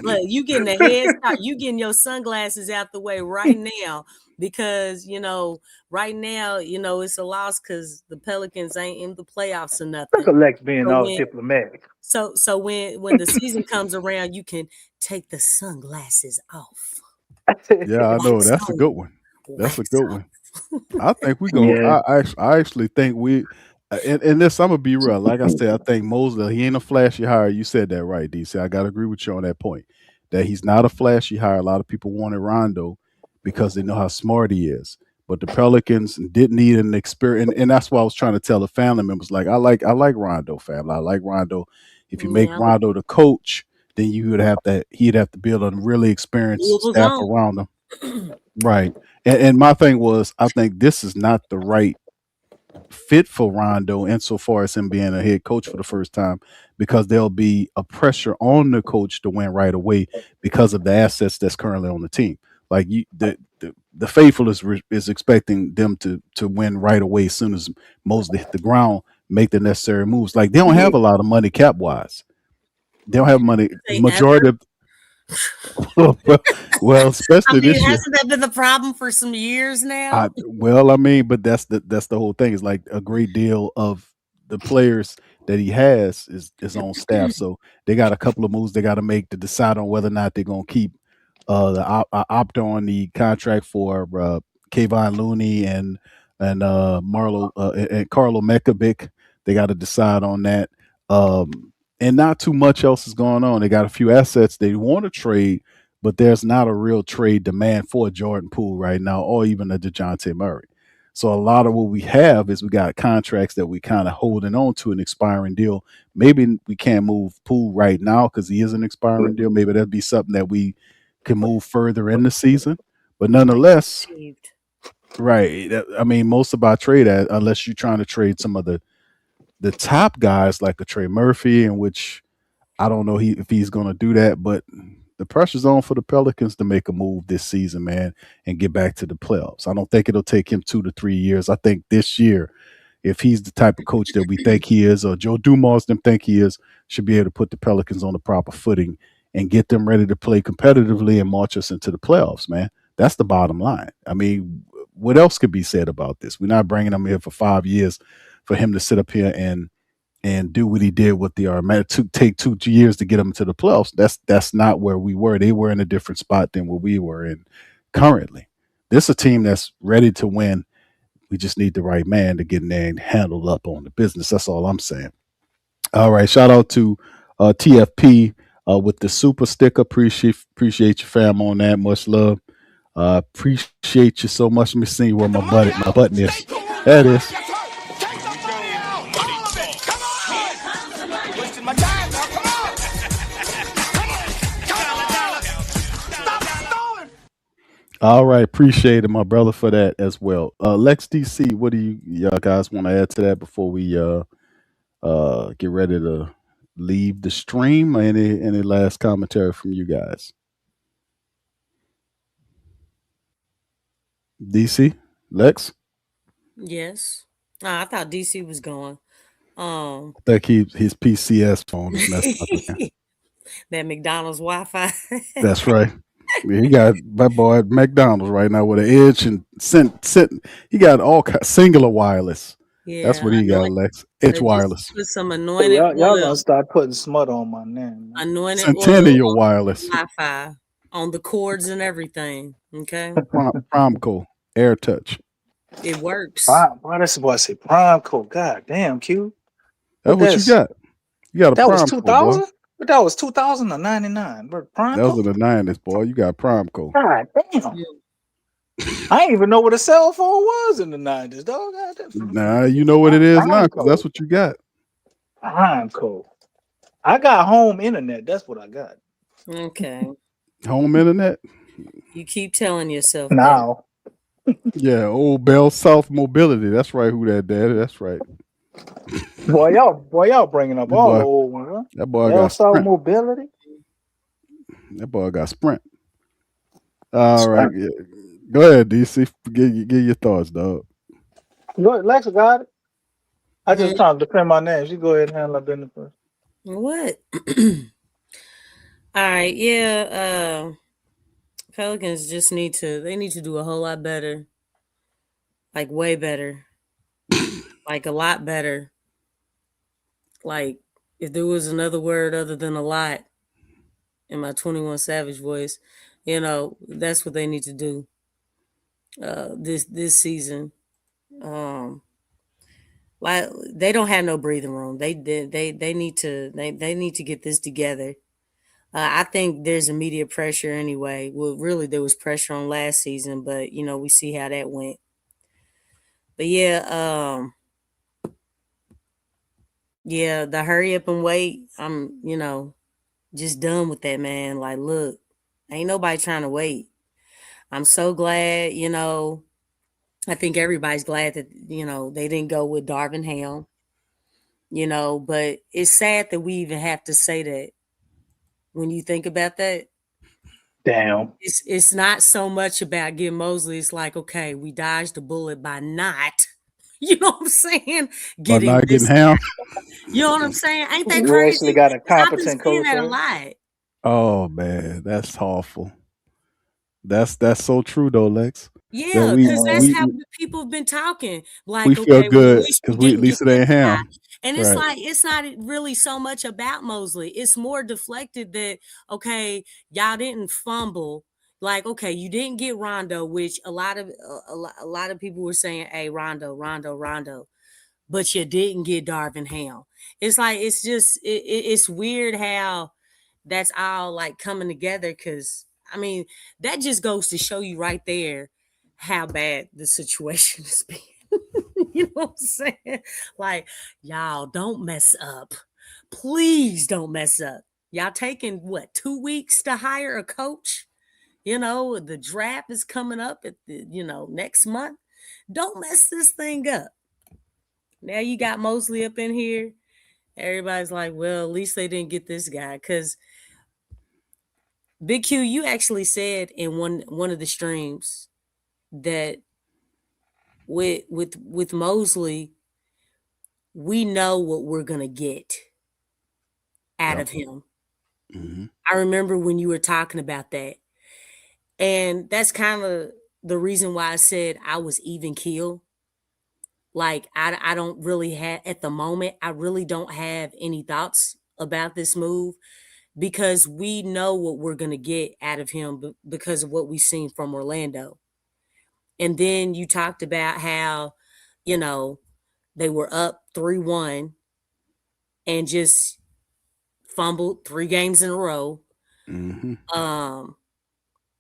look, you getting a head start. You getting your sunglasses out the way right now. because right now it's a loss because the Pelicans ain't in the playoffs or nothing. Look at Lex being all diplomatic. So when the season comes around, you can take the sunglasses off. Yeah, I know. That's a good one. That's a good one. I think we go. Yeah. I actually think we. And this, I'm gonna be real. Like I said, I think Mosley, he ain't a flashy hire. You said that right, DC. I gotta agree with you on that point. That he's not a flashy hire. A lot of people wanted Rondo because they know how smart he is. But the Pelicans didn't need an experience, and that's why I was trying to tell the family members. Like I like Rondo, family. I like Rondo. If you make Rondo the coach, then he'd have to build a really experienced staff around him. Right. And my thing was, I think this is not the right fit for Rondo insofar as him being a head coach for the first time, because there'll be a pressure on the coach to win right away because of the assets that's currently on the team. Like the faithful is expecting them to win right away as soon as Mosley hit the ground, make the necessary moves. Like they don't have a lot of money cap wise. They don't have money. Majority of well, especially this year. Hasn't that been the problem for some years now? But that's the whole thing. It's like a great deal of the players that he has is on staff. So they got a couple of moves they got to make to decide on whether or not they're gonna keep opt on the contract for Kayvon Looney and Marlo and Carlo Mekabic. They got to decide on that. And not too much else is going on. They got a few assets they want to trade, but there's not a real trade demand for Jordan Poole right now, or even a Dejounte Murray. So a lot of what we have is we got contracts that we kind of holding on to an expiring deal. Maybe we can't move Poole right now because he is an expiring deal. Maybe that'd be something that we can move further in the season. But nonetheless, right. I mean, most of our trade, unless you're trying to trade some of the top guys like a Trey Murphy, in which I don't know if he's going to do that, but the pressure's on for the Pelicans to make a move this season, man, and get back to the playoffs. I don't think it'll take him 2 to 3 years. I think this year, if he's the type of coach that we think he is, or Joe Dumars them think he is, should be able to put the Pelicans on the proper footing and get them ready to play competitively and march us into the playoffs, man. That's the bottom line. I mean, what else could be said about this? We're not bringing him here for 5 years for him to sit up here and do what he did with the take 2 years to get them to the playoffs. That's not where we were. They were in a different spot than what we were in currently. This is a team that's ready to win. We just need the right man to get in there and handle up on the business. That's all I'm saying. All right. Shout out to TFP with the super sticker. Appreciate you, fam, on that. Much love. Appreciate you so much. Let me see where my button is. There it is. All right, appreciate it, my brother, for that as well. Lex DC, what do y'all guys want to add to that before we get ready to leave the stream? Any last commentary from you guys? DC, Lex? Yes. I thought DC was going. I think his PCS phone is messed up again. That McDonald's Wi-Fi. That's right. He got my boy at McDonald's right now with an edge and he got all singular wireless. Yeah, that's what he got, Lex. Edge wireless. With some anointed y'all gonna start putting smut on my name. Anointed Centennial wireless. Wi-Fi on the cords and everything. Okay. Promco Air Touch. It works. Why this boy say Promco? God damn, Q. That's what you got. You got a that Promco, was 2000. But that was 2000 or 99. But Promco? That was in the 90s, boy. You got Promco. God damn. I didn't even know what a cell phone was in the 90s, dog. Nah, you know what it is now, because that's what you got. Promco. I got home internet. That's what I got. Okay. Home internet? You keep telling yourself now. Yeah, old Bell South Mobility. That's right, who that daddy. That's right. Boy, y'all bringing up all the old ones, huh? That boy got Sprint. Mobility. That boy got Sprint. All right, yeah. Go ahead, DC. Give your thoughts, dog. Go ahead, Lexxah got it. I just trying to defend my name. You go ahead and handle that business first. What? All right, yeah. Pelicans just need to do a whole lot better. Like way better. Like a lot better. Like if there was another word other than a lot in my 21 Savage voice, that's what they need to do this season. Like they don't have no breathing room. They need to get this together. I think there's immediate pressure anyway. Well, really, there was pressure on last season, but we see how that went. But yeah, the hurry up and wait. I'm, just done with that, man. Like, look, ain't nobody trying to wait. I'm so glad, I think everybody's glad that, they didn't go with Darvin Ham, but it's sad that we even have to say that when you think about that. Damn. It's not so much about getting Mosley. It's like, okay, we dodged the bullet by not, you know what I'm saying? Getting Ham. You know what I'm saying? Ain't that We crazy? actually got a I've been competent seeing coach. that a lot. Oh man, that's awful. That's so true though, Lex. Yeah, because that's how people have been talking. Like, we feel good because we at least it ain't Ham. And it's like, it's not really so much about Mosley. It's more deflected that, okay, y'all didn't fumble. Like, okay, you didn't get Rondo, which a lot of people were saying, hey, Rondo. But you didn't get Darvin Ham. It's like, it's just, it's weird how that's all like coming together. Because, I mean, that just goes to show you right there how bad the situation has been. You know what I'm saying? Like, y'all don't mess up. Please don't mess up. Y'all taking 2 weeks to hire a coach? The draft is coming up at next month. Don't mess this thing up. Now you got Mosley up in here. Everybody's like, well, at least they didn't get this guy. Because Big Q, you actually said in one of the streams that with Mosley, we know what we're gonna get out of him. Mm-hmm. I remember when you were talking about that, and that's kind of the reason why I said I was even keel. Like I don't really have at the moment. I really don't have any thoughts about this move because we know what we're gonna get out of him because of what we've seen from Orlando. And then you talked about how, they were up 3-1 and just fumbled 3 games in a row. Mm-hmm.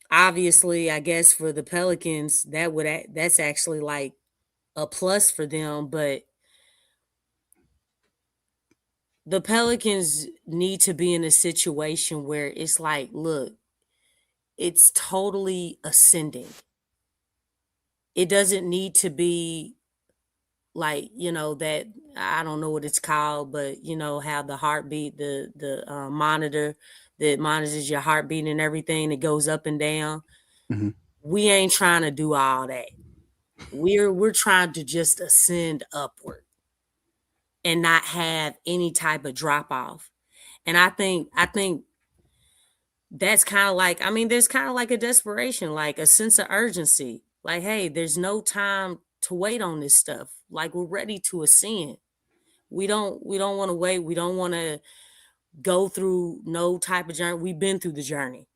Obviously, I guess for the Pelicans, that's actually like a plus for them, but the Pelicans need to be in a situation where it's like, look, it's totally ascending. It doesn't need to be like, that, I don't know what it's called, but how the heartbeat, the monitor that monitors your heartbeat and everything, it goes up and down. Mm-hmm. We ain't trying to do all that. We're trying to just ascend upward and not have any type of drop off. And I think that's kind of like, there's kind of like a desperation, like a sense of urgency. Like, hey, there's no time to wait on this stuff. Like, we're ready to ascend. We don't want to wait. We don't want to go through no type of journey. We've been through the journey.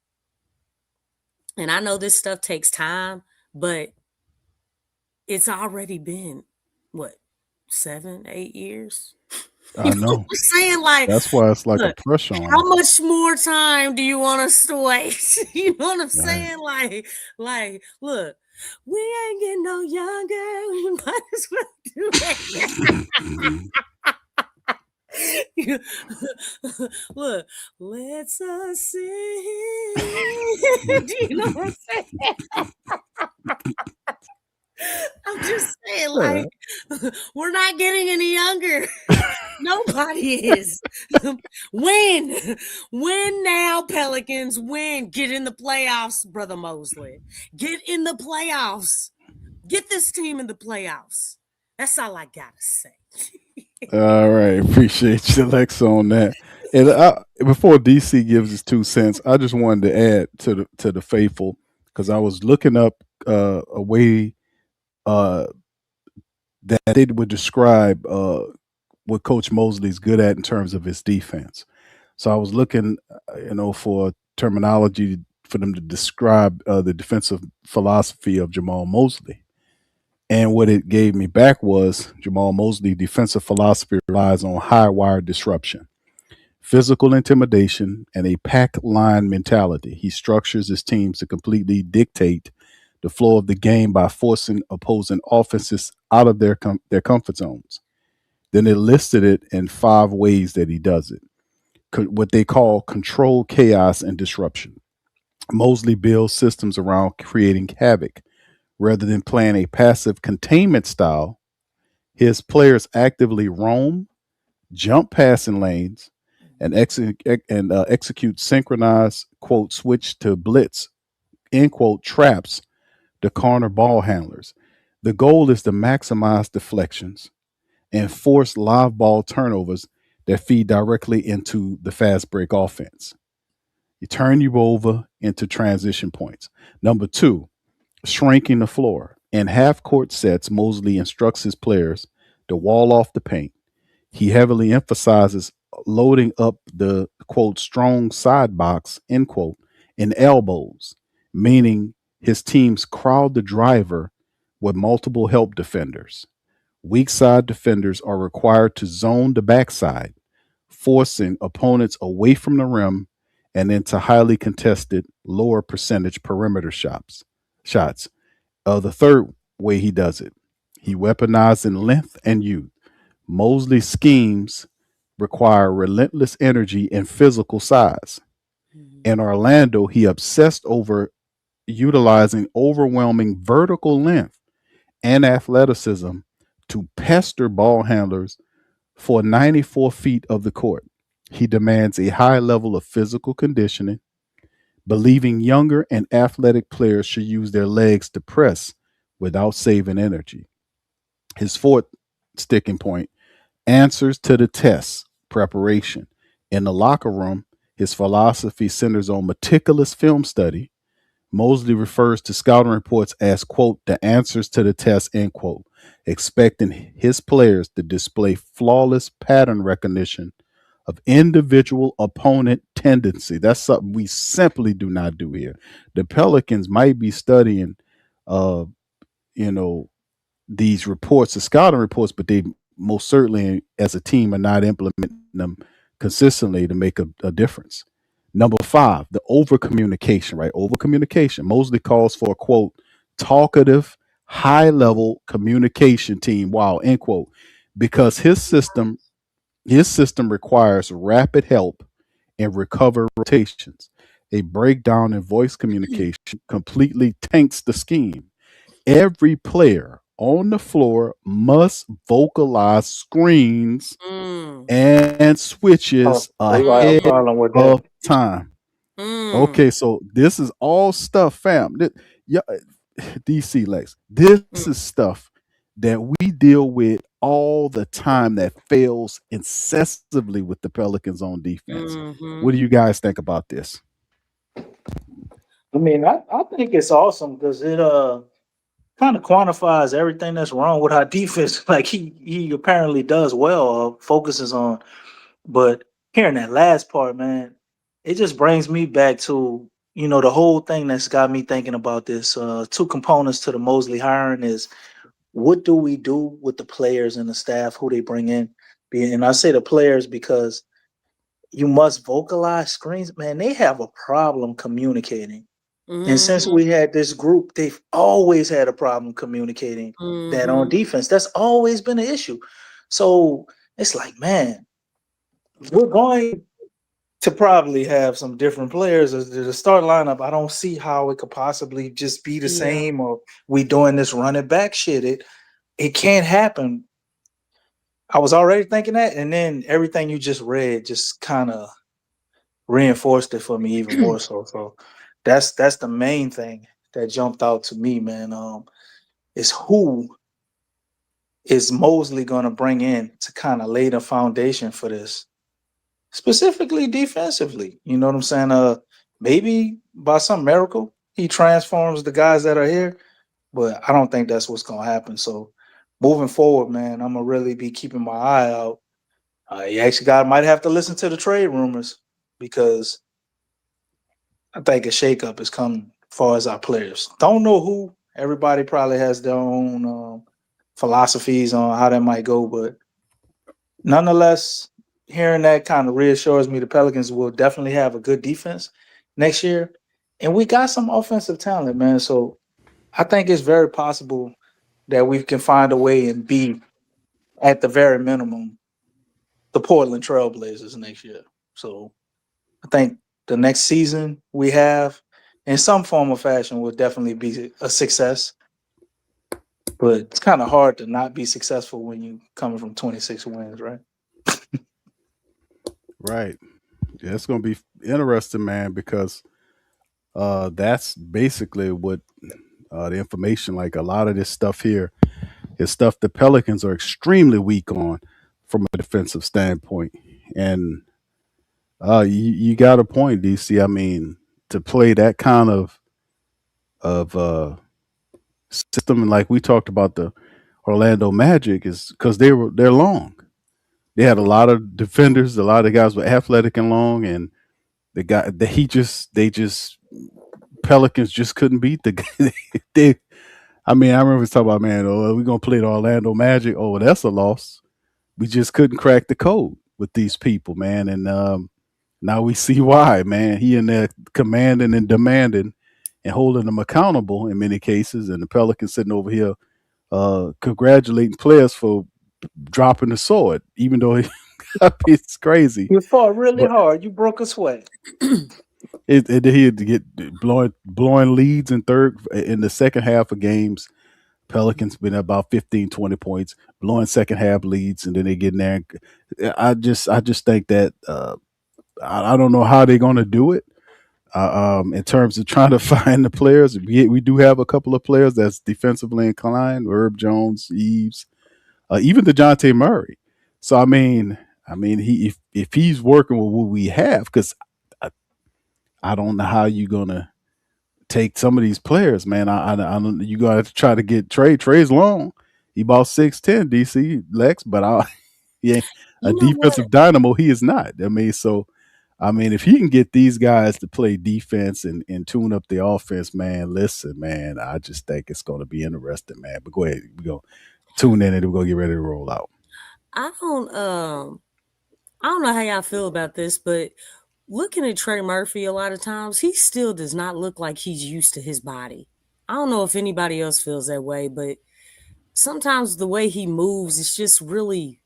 And I know this stuff takes time, but it's already been, 7, 8 years? I know. What I'm saying? Like, that's why it's like a pressure on. How much more time do you want us to wait? You know what I'm saying? Like, look, we ain't getting no younger. We might as well do that. Look, let's ascend. Do you know what I'm saying? I'm just saying, like, we're not getting any younger. Nobody is. Win now, Pelicans. Win. Get in the playoffs, Brother Mosley. Get in the playoffs. Get this team in the playoffs. That's all I gotta say. All right, appreciate you, Lex, on that. And before DC gives his 2 cents, I just wanted to add to the faithful because I was looking up a way that they would describe what Coach Mosley's good at in terms of his defense. So I was looking, for terminology for them to describe the defensive philosophy of Jamahl Mosley. And what it gave me back was Jamahl Mosley's defensive philosophy relies on high wire disruption, physical intimidation, and a pack line mentality. He structures his teams to completely dictate the flow of the game by forcing opposing offenses out of their comfort zones. Then it listed it in 5 ways that he does it. What they call control, chaos, and disruption. Mosley builds systems around creating havoc. Rather than playing a passive containment style, his players actively roam, jump passing lanes, and execute synchronized, quote, switch to blitz, end quote, traps to corner ball handlers. The goal is to maximize deflections and force live ball turnovers that feed directly into the fast break offense. You turn you over into transition points. Number 2, shrinking the floor. In half court sets, Mosley instructs his players to wall off the paint. He heavily emphasizes loading up the, quote, strong side box, end quote, in elbows, meaning his teams crowd the driver with multiple help defenders. Weak side defenders are required to zone the backside, forcing opponents away from the rim and into highly contested, lower percentage perimeter shots. The third way he does it, he weaponizes in length and youth. Mosley's schemes require relentless energy and physical size. In Orlando, he obsessed over utilizing overwhelming vertical length and athleticism to pester ball handlers for 94 feet of the court. He demands a high level of physical conditioning, believing younger and athletic players should use their legs to press without saving energy. His fourth sticking point, answers to the test, preparation. In the locker room, his philosophy centers on meticulous film study. Mosley refers to scouting reports as, quote, the answers to the test, end quote, expecting his players to display flawless pattern recognition of individual opponent tendency. That's something we simply do not do here. The Pelicans might be studying, these reports, the scouting reports, but they most certainly, as a team, are not implementing them consistently to make a difference. Number 5, the over communication, right? Over communication. Mosley calls for a, quote, talkative, high level communication team. Wow, end quote. Because his system requires rapid help and recover rotations. A breakdown in voice communication completely tanks the scheme. Every player on the floor must vocalize screens and switches ahead of time. Okay, so this is all stuff, fam. DC Lex, this is stuff that we deal with all the time that fails incessantly with the Pelicans on defense. What do you guys think about this? I mean, I think it's awesome because it kind of quantifies everything that's wrong with our defense. Like he apparently does well, focuses on. But hearing that last part, man, it just brings me back to, the whole thing that's got me thinking about this. 2 components to the Mosley hiring is, what do we do with the players and the staff who they bring in? And I say the players because you must vocalize screens. Man, they have a problem communicating. And since we had this group, they've always had a problem communicating that on defense. That's always been an issue. So it's like, man, we're going to probably have some different players as the start lineup. I don't see how it could possibly just be the same, or we doing this running back shit. It can't happen. I was already thinking that, and then everything you just read just kind of reinforced it for me even more so. So that's the main thing that jumped out to me, man. Is who is Mosley going to bring in to kind of lay the foundation for this, specifically defensively? You know what I'm saying? Maybe by some miracle he transforms the guys that are here, but I don't think that's what's gonna happen. So moving forward, man, I'm gonna really be keeping my eye out. You actually might have to listen to the trade rumors because I think a shakeup is coming as far as our players. Don't know who. Everybody probably has their own philosophies on how that might go, but nonetheless, hearing that kind of reassures me the Pelicans will definitely have a good defense next year. And we got some offensive talent, man. So I think it's very possible that we can find a way and be, at the very minimum, the Portland Trailblazers next year. So I think the next season we have, in some form or fashion, will definitely be a success. But it's kind of hard to not be successful when you coming from 26 wins, right? Right. Yeah, it's going to be interesting, man, because that's basically what the information, like a lot of this stuff here, is stuff the Pelicans are extremely weak on from a defensive standpoint. And you got a point, DC. I mean, to play that kind of system, and like we talked about the Orlando Magic, is because they're long. They had a lot of defenders, a lot of guys were athletic and long, and the guy that they just Pelicans just couldn't beat the guy. they, I mean, I remember talking about, man, oh, we're gonna play the Orlando Magic. Oh, well, that's a loss. We just couldn't crack the code with these people, man. And now we see why, man. He in there commanding and demanding and holding them accountable in many cases, and the Pelicans sitting over here congratulating players for dropping the sword, even though it's crazy. You fought really But hard. You broke a sweat. he had to get blowing leads in the second half of games. Pelicans been about 15, 20 points, blowing second half leads, and then they get in there. I just think that I don't know how they're going to do it. In terms of trying to find the players, we do have a couple of players that's defensively inclined: Herb Jones, Eves, even Dejounte Murray. So if he's working with what we have, because I don't know how you're gonna take some of these players, man. I don't. You got to try to get Trey. Trey's long. He about 6'10", DC Lex, but yeah, a defensive dynamo. He is not. If he can get these guys to play defense and tune up the offense, man, listen, man, I just think it's going to be interesting, man. But go ahead, we go tune in and we're going to get ready to roll out. I don't know how y'all feel about this, but looking at Trey Murphy a lot of times, he still does not look like he's used to his body. I don't know if anybody else feels that way, but sometimes the way he moves is just really,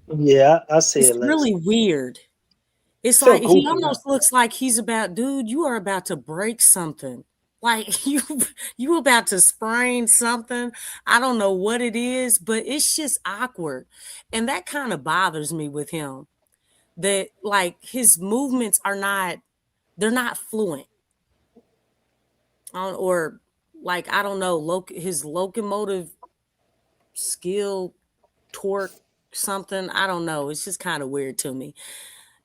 I see it's it. really weird. It's Feel like he goofy, almost huh? looks like he's about, dude, you are about to break something. Like you about to sprain something. I don't know what it is, but it's just awkward. And that kind of bothers me with him. That like his movements they're not fluent. Or like, I don't know, his locomotive skill, torque, something. I don't know. It's just kind of weird to me.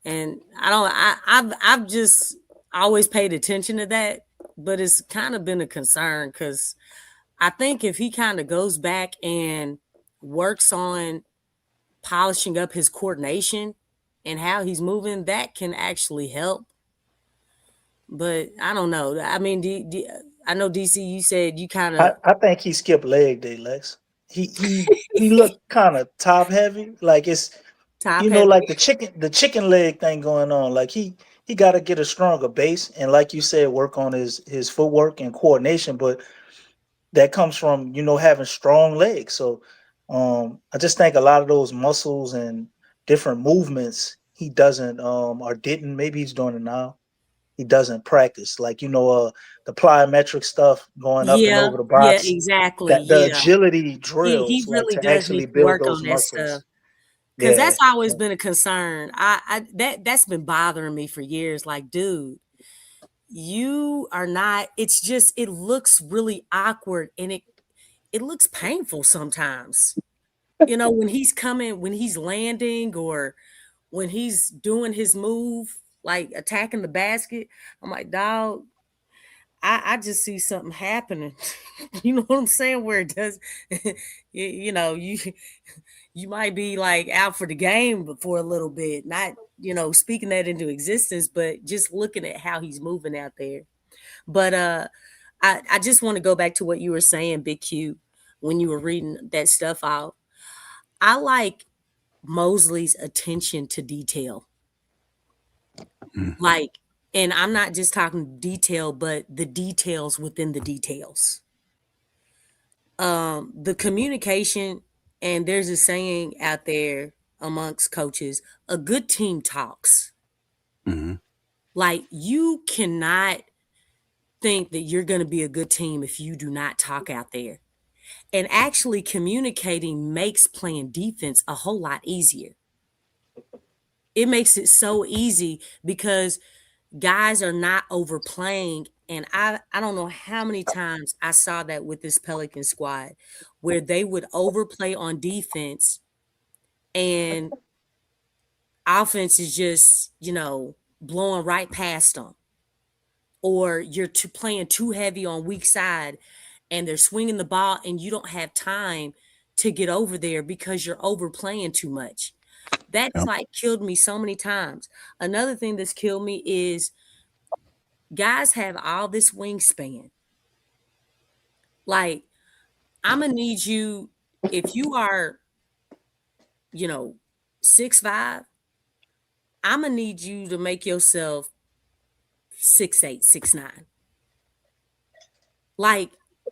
And I've just always paid attention to that, but it's kind of been a concern because I think if he kind of goes back and works on polishing up his coordination and how he's moving, that can actually help. But I don't know. I mean, I know DC, you said you kind of I think he skipped leg day, Lex. He looked kind of top heavy, like it's top heavy. like the chicken leg thing going on. Like he got to get a stronger base, and like you said, work on his footwork and coordination. But that comes from having strong legs. So I just think a lot of those muscles and different movements he doesn't or didn't. Maybe he's doing it now. He doesn't practice, like the plyometric stuff going up and over the Yeah, box. exactly. That the Yeah. agility He drills, like really to does need actually to build work those on that stuff. muscles. Because Yeah, that's always been a concern. That's been bothering me for years. Like, dude, you are not. It's just it looks really awkward and it looks painful sometimes. When he's coming, when he's landing, or when he's doing his move, like attacking the basket. I'm like, dog, I just see something happening. You know what I'm saying? Where it does, you might be like out for the game for a little bit, not speaking that into existence, but just looking at how he's moving out there. But I just want to go back to what you were saying, Big Q, when you were reading that stuff out. I like Mosley's attention to detail. Like, and I'm not just talking detail, but the details within the details. The communication, and there's a saying out there amongst coaches, a good team talks. Like, you cannot think that you're going to be a good team if you do not talk out there. And actually communicating makes playing defense a whole lot easier. It makes it so easy because guys are not overplaying. And I don't know how many times I saw that with this Pelican squad where they would overplay on defense and offense is just, blowing right past them. Or you're playing too heavy on weak side and they're swinging the ball and you don't have time to get over there because you're overplaying too much. That's like killed me so many times. Another thing that's killed me is guys have all this wingspan. Like, I'm going to need you, if you are, 6'5", I'm going to need you to make yourself 6'8", 6'9". Like,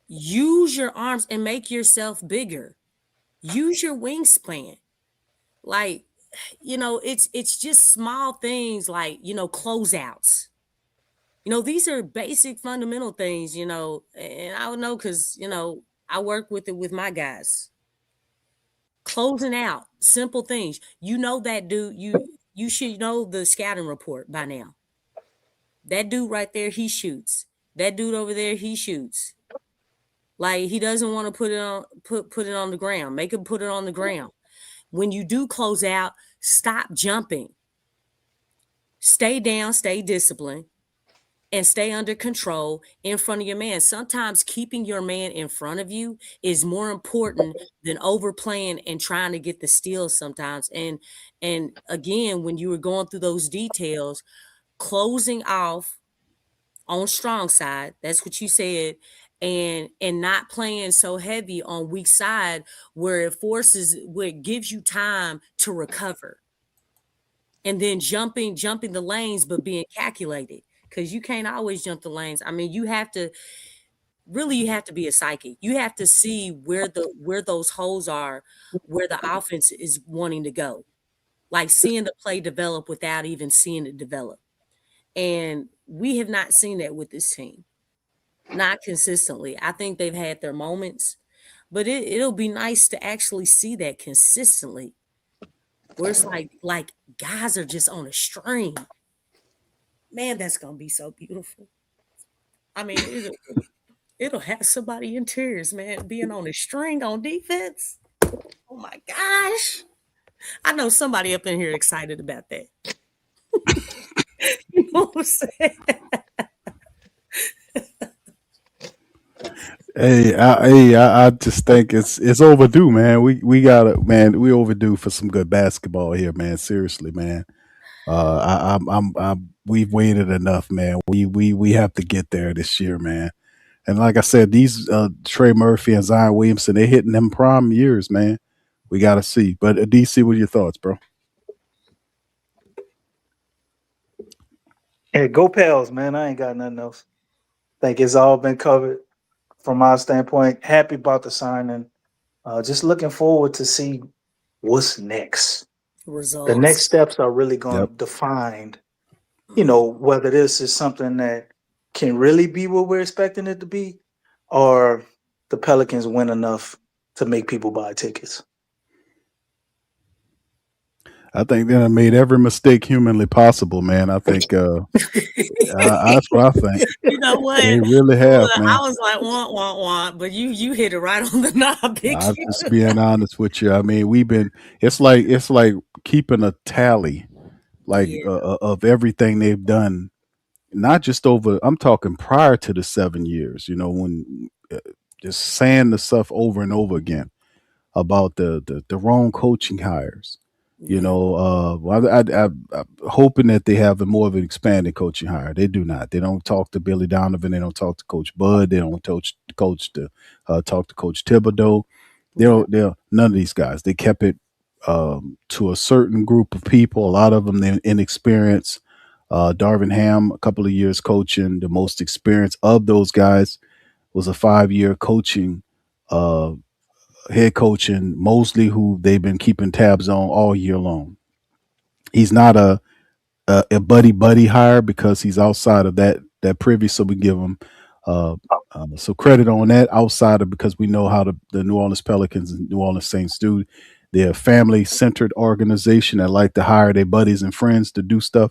use your arms and make yourself bigger. Use your wingspan. Like, it's just small things like, closeouts. These are basic fundamental things, and I would know because, I work with it with my guys. Closing out, simple things. That dude, you should know the scouting report by now. That dude right there, he shoots. That dude over there, he shoots. Like, he doesn't want to put it on the ground. Make him put it on the ground. When you do close out, stop jumping. Stay down, stay disciplined, and stay under control in front of your man. Sometimes keeping your man in front of you is more important than overplaying and trying to get the steal sometimes. And again, when you were going through those details, closing off on strong side, that's what you said, and not playing so heavy on weak side where it gives you time to recover. And then jumping the lanes, but being calculated. Because you can't always jump the lanes. I mean, you have to be a psychic. You have to see where those holes are, where the offense is wanting to go. Like seeing the play develop without even seeing it develop. And we have not seen that with this team. Not consistently. I think they've had their moments, but it'll be nice to actually see that consistently. Where it's like guys are just on a string. Man, that's gonna be so beautiful. I mean, it'll have somebody in tears, man, being on a string on defense. Oh my gosh. I know somebody up in here excited about that. You know what I'm saying? I just think it's overdue, man. We gotta, man. We overdue for some good basketball here, man. Seriously, man. We've waited enough, man. We have to get there this year, man. And like I said, these Trey Murphy and Zion Williamson, they're hitting them prime years, man. We got to see. But DC, what are your thoughts, bro? Hey, go Pels, man. I ain't got nothing else. Think it's all been covered from our standpoint. Happy about the signing. Just looking forward to see what's next. Results. The next steps are really going to define, whether this is something that can really be what we're expecting it to be, or the Pelicans win enough to make people buy tickets. I think they have made every mistake humanly possible, man. I think that's what I think. You know what? They really have, man. I was like, want, but you hit it right on the knob, Big I'm just being honest with you. I mean, it's like keeping a tally, of everything they've done not just over. I'm talking prior to the 7 years. When just saying the stuff over and over again about the wrong coaching hires. Yeah. I'm hoping that they have more of an expanded coaching hire. They do not. They don't talk to Billy Donovan. They don't talk to Coach Bud. They don't talk to Coach Thibodeau. They're none of these guys. They kept it to a certain group of people. A lot of them they're inexperienced. Darvin Ham, a couple of years coaching. The most experienced of those guys was a 5-year coaching uh, head coach in Mosley, who they've been keeping tabs on all year long. He's not a buddy hire because he's outside of that privy, so we give him so credit on that. Outside of, because we know how the New Orleans Pelicans and New Orleans Saints do. They're a family-centered organization that like to hire their buddies and friends to do stuff,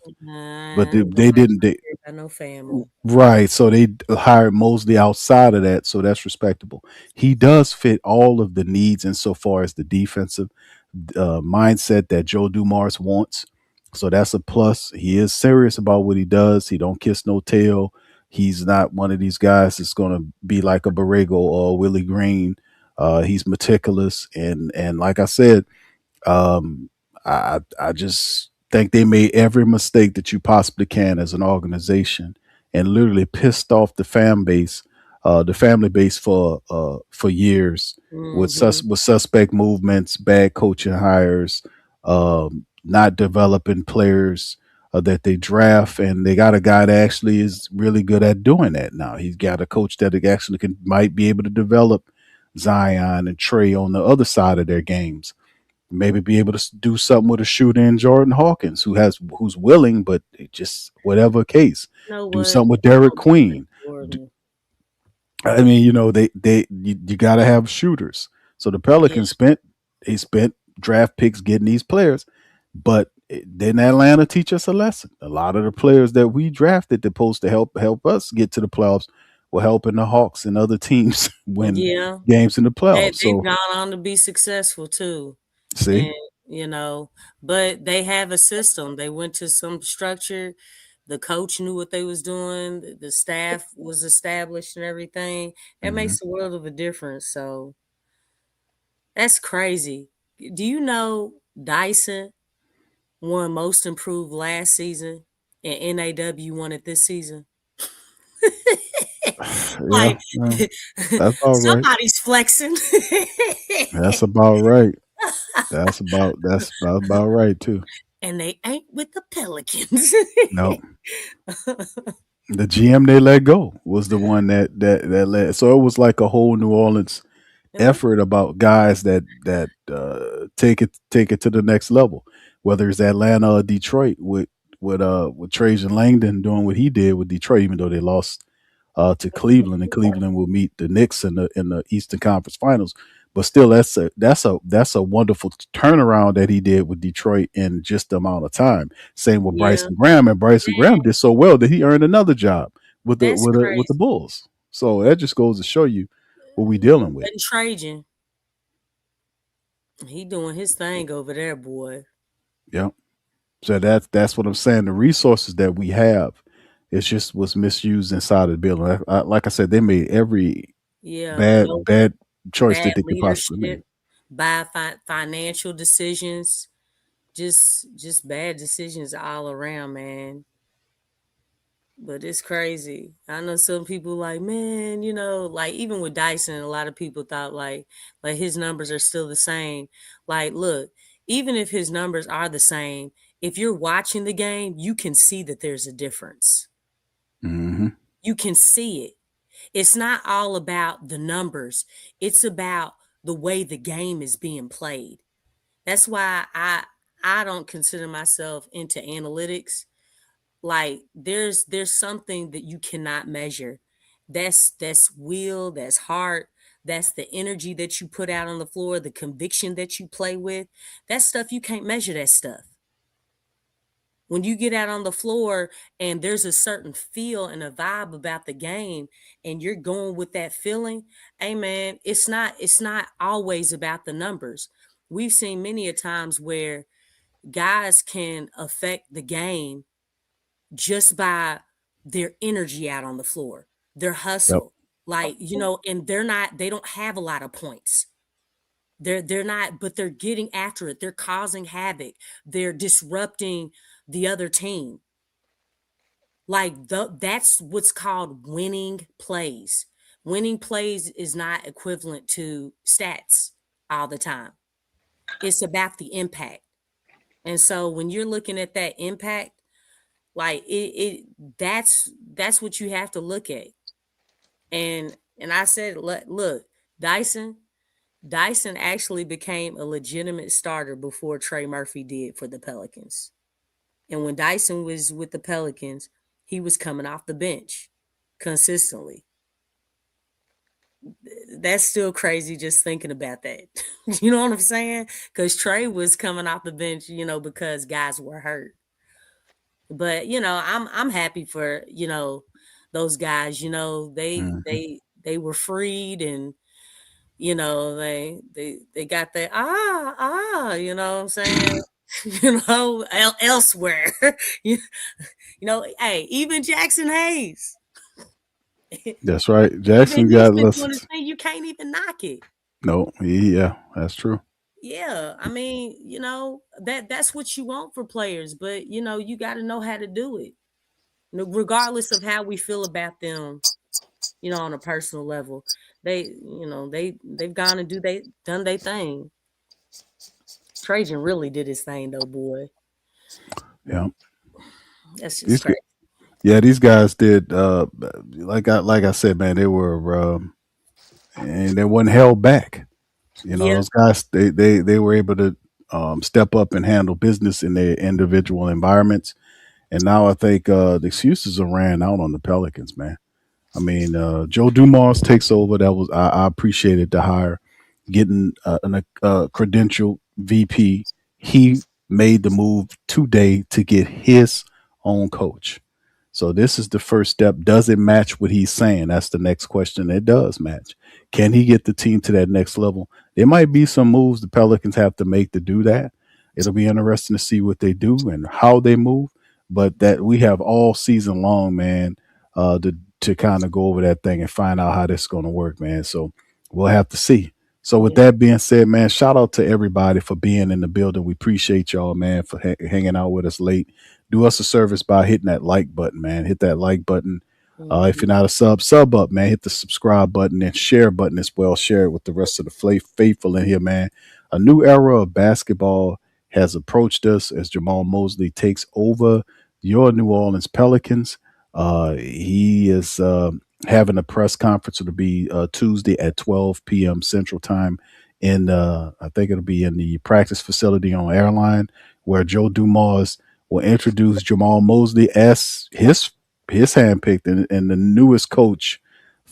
but they didn't. No family. Right. So they hired Mosley outside of that. So that's respectable. He does fit all of the needs insofar as the defensive mindset that Joe Dumars wants. So that's a plus. He is serious about what he does. He don't kiss no tail. He's not one of these guys that's going to be like a Borrego or a Willie Green. He's meticulous. And like I said, I just think they made every mistake that you possibly can as an organization, and literally pissed off the fan base, the family base for years with suspect movements, bad coaching hires, not developing players that they draft, and they got a guy that actually is really good at doing that now. He's got a coach that actually might be able to develop Zion and Trey on the other side of their games. Maybe be able to do something with a shooter in Jordan Hawkins, who's willing, but just whatever case. Do something with Derek Queen. I mean, you got to have shooters. So the Pelicans spent draft picks getting these players, but didn't Atlanta teach us a lesson? A lot of the players that we drafted that supposed to help us get to the playoffs were helping the Hawks and other teams win games in the playoffs. They've gone on to be successful too. See, and, but they have a system. They went to some structure. The coach knew what they was doing. The staff was established and everything. That makes a world of a difference. So that's crazy. Do you know Dyson won Most Improved last season and NAW won it this season? Like, that's all right. Somebody's flexing. That's about right. That's about right too. And they ain't with the Pelicans. No. The GM they let go was the one that led. So it was like a whole New Orleans effort about guys that take it to the next level. Whether it's Atlanta or Detroit with Trajan Langdon doing what he did with Detroit, even though they lost to Cleveland, and Cleveland will meet the Knicks in the Eastern Conference Finals. But still, that's a wonderful turnaround that he did with Detroit in just the amount of time. Same with Bryson Graham, and Bryson Graham did so well that he earned another job with the Bulls. So that just goes to show you what we dealing with. And Trajan, he doing his thing over there, boy. Yeah. So that's what I'm saying. The resources that we have, it's just was misused inside of the building. Like I said, they made every bad choice that they could possibly make. Bad financial decisions, just bad decisions all around, man. But it's crazy. I know some people like, man, like even with Dyson, a lot of people thought like his numbers are still the same. Like, look, even if his numbers are the same, if you're watching the game, you can see that there's a difference. Mm-hmm. You can see it. It's not all about the numbers. It's about the way the game is being played. That's why I don't consider myself into analytics. Like there's something that you cannot measure. That's will, that's heart, that's the energy that you put out on the floor, the conviction that you play with. That stuff, you can't measure that stuff. When you get out on the floor and there's a certain feel and a vibe about the game and you're going with that feeling, hey man, it's not always about the numbers. We've seen many a times where guys can affect the game just by their energy out on the floor, their hustle. Like, and they don't have a lot of points. They're not, but they're getting after it. They're causing havoc. They're disrupting the other team. Like that's what's called winning plays. Winning plays is not equivalent to stats all the time. It's about the impact. And so when you're looking at that impact, like that's what you have to look at. And I said, look, Dyson actually became a legitimate starter before Trey Murphy did for the Pelicans. And when Dyson was with the Pelicans, he was coming off the bench consistently. That's still crazy just thinking about that. You know what I'm saying? Because Trey was coming off the bench, because guys were hurt. But, I'm happy for, those guys, they were freed and, they got their, you know what I'm saying? Elsewhere, hey, even Jackson Hayes. That's right. Jackson got lessons. You can't even knock it. No, yeah, that's true. Yeah, I mean, that's what you want for players, but you got to know how to do it, regardless of how we feel about them. On a personal level, they've gone and done their thing. Trajan really did his thing, though, boy. Yeah, that's just crazy. Yeah, these guys did. Like I said, man, they were, and they wasn't held back. Those guys, they were able to step up and handle business in their individual environments. And now I think the excuses are ran out on the Pelicans, man. I mean, Joe Dumars takes over. That was I appreciated the hire, getting a credentialed VP. He made the move today to get his own coach. So this is the first step. Does it match what he's saying? That's the next question. It does match. Can he get the team to that next level? There might be some moves the Pelicans have to make to do that. It'll be interesting to see what they do and how they move. But that we have all season long, man, to kind of go over that thing and find out how this is going to work, man. So we'll have to see. So with that being said, man, shout out to everybody for being in the building. We appreciate y'all, man, for hanging out with us late. Do us a service by hitting that like button, man. Hit that like button. If you're not a sub up, man. Hit the subscribe button and share button as well. Share it with the rest of the faithful in here, man. A new era of basketball has approached us as Jamahl Mosley takes over your New Orleans Pelicans. He is having a press conference. It'll be Tuesday at 12 p.m. Central Time in I think it'll be in the practice facility on Airline, where Joe Dumars will introduce Jamahl Mosley as his handpicked and the newest coach.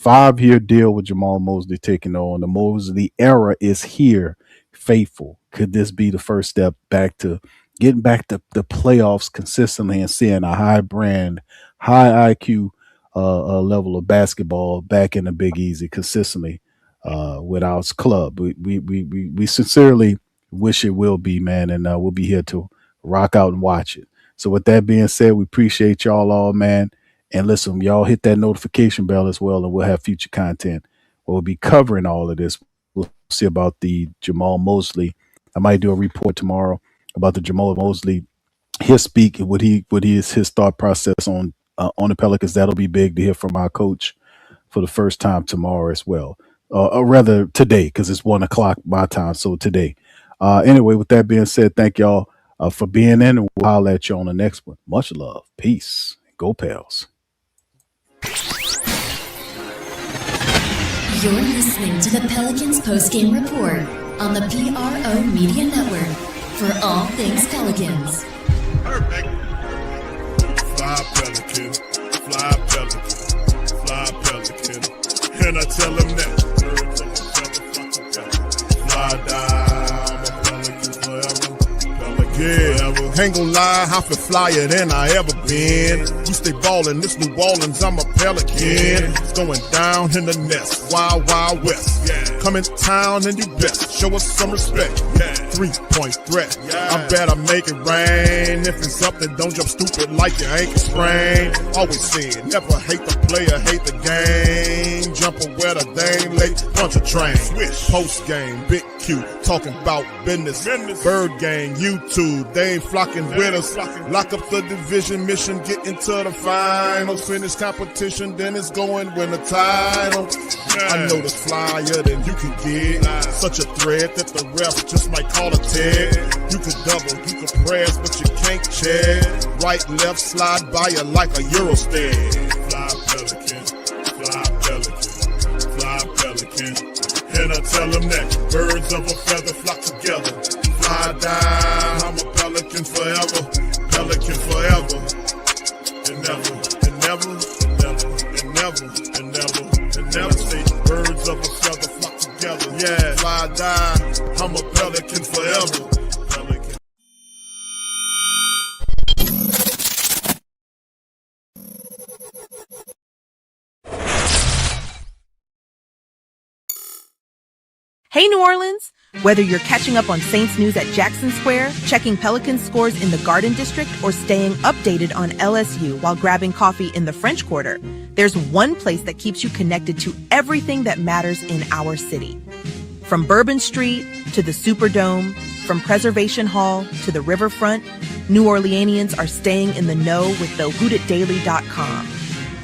5-year deal with Jamahl Mosley taking on. The Mosley era is here. Faithful. Could this be the first step back to getting back to the playoffs consistently and seeing a high brand, high IQ level of basketball back in the Big Easy consistently with our club? We sincerely wish it will be, man, and we'll be here to rock out and watch it. So with that being said, we appreciate y'all all, man. And listen, y'all hit that notification bell as well, and we'll have future content where we'll be covering all of this. We'll see about the Jamahl Mosley. I might do a report tomorrow about the Jamahl Mosley, his speak, what is his thought process on the Pelicans. That'll be big to hear from our coach for the first time tomorrow as well. Or rather today, because it's 1:00 my time. So today. Anyway, with that being said, thank y'all for being in, and we'll holler at you on the next one. Much love. Peace. Go Pels. You're listening to the Pelicans postgame report on the PRO Media Network for all things Pelicans. Perfect. Fly Pelican, fly Pelican, fly Pelican. And I tell him that. Fly down, I'm a Pelican forever. Pelican. Ain't gon' lie, I feel flyer than I ever been. We stay ballin', this New Orleans, I'm a Pelican. Going down in the nest, wild, wild west. Come in town and you best, show us some respect. 3-point threat. I better make it rain. If it's something, don't jump stupid like your ankle sprain. Always said, never hate the player, hate the game. Jumper where the dame late, punch a train. Swish, post game, big Q, talking about business. Bird gang, YouTube, they ain't flocking with us. Lock up the division mission, get into the finals. Finish competition, then it's going win the title. I know the flyer than you can get. Such a threat that the ref just might call a tag. You could double, you could press, but you can't check. Right, left, slide by you like a Eurostep. Fly Pelican, fly Pelican, fly Pelican. And I tell them that birds of a feather flock together. Fly down, I'm a Pelican forever. Pelican forever. And never, and never, and never, and never, and never, and never. Say birds of a feather flock together. Yeah, fly down, I'm a Pelican forever. Pelican. Hey, New Orleans! Whether you're catching up on Saints news at Jackson Square, checking Pelican scores in the Garden District, or staying updated on LSU while grabbing coffee in the French Quarter, there's one place that keeps you connected to everything that matters in our city. From Bourbon Street to the Superdome, from Preservation Hall to the Riverfront, New Orleanians are staying in the know with thewhodatdaily.com.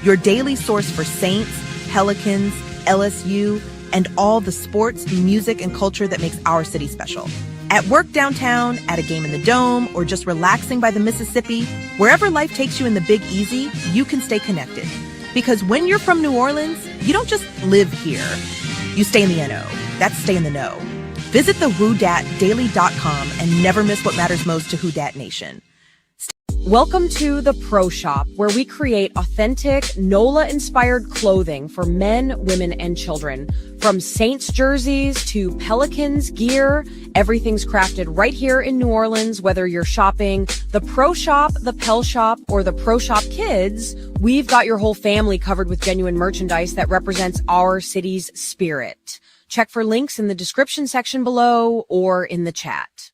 Your daily source for Saints, Pelicans, LSU, and all the sports, music, and culture that makes our city special. At work downtown, at a game in the Dome, or just relaxing by the Mississippi, wherever life takes you in the Big Easy, you can stay connected. Because when you're from New Orleans, you don't just live here. You stay in the NO. That's stay in the know. Visit thewhodatdaily.com and never miss what matters most to Who Dat Nation. Welcome to the Pro Shop, where we create authentic, NOLA-inspired clothing for men, women, and children. From Saints jerseys to Pelicans gear, everything's crafted right here in New Orleans. Whether you're shopping the Pro Shop, the Pel Shop, or the Pro Shop Kids, we've got your whole family covered with genuine merchandise that represents our city's spirit. Check for links in the description section below or in the chat.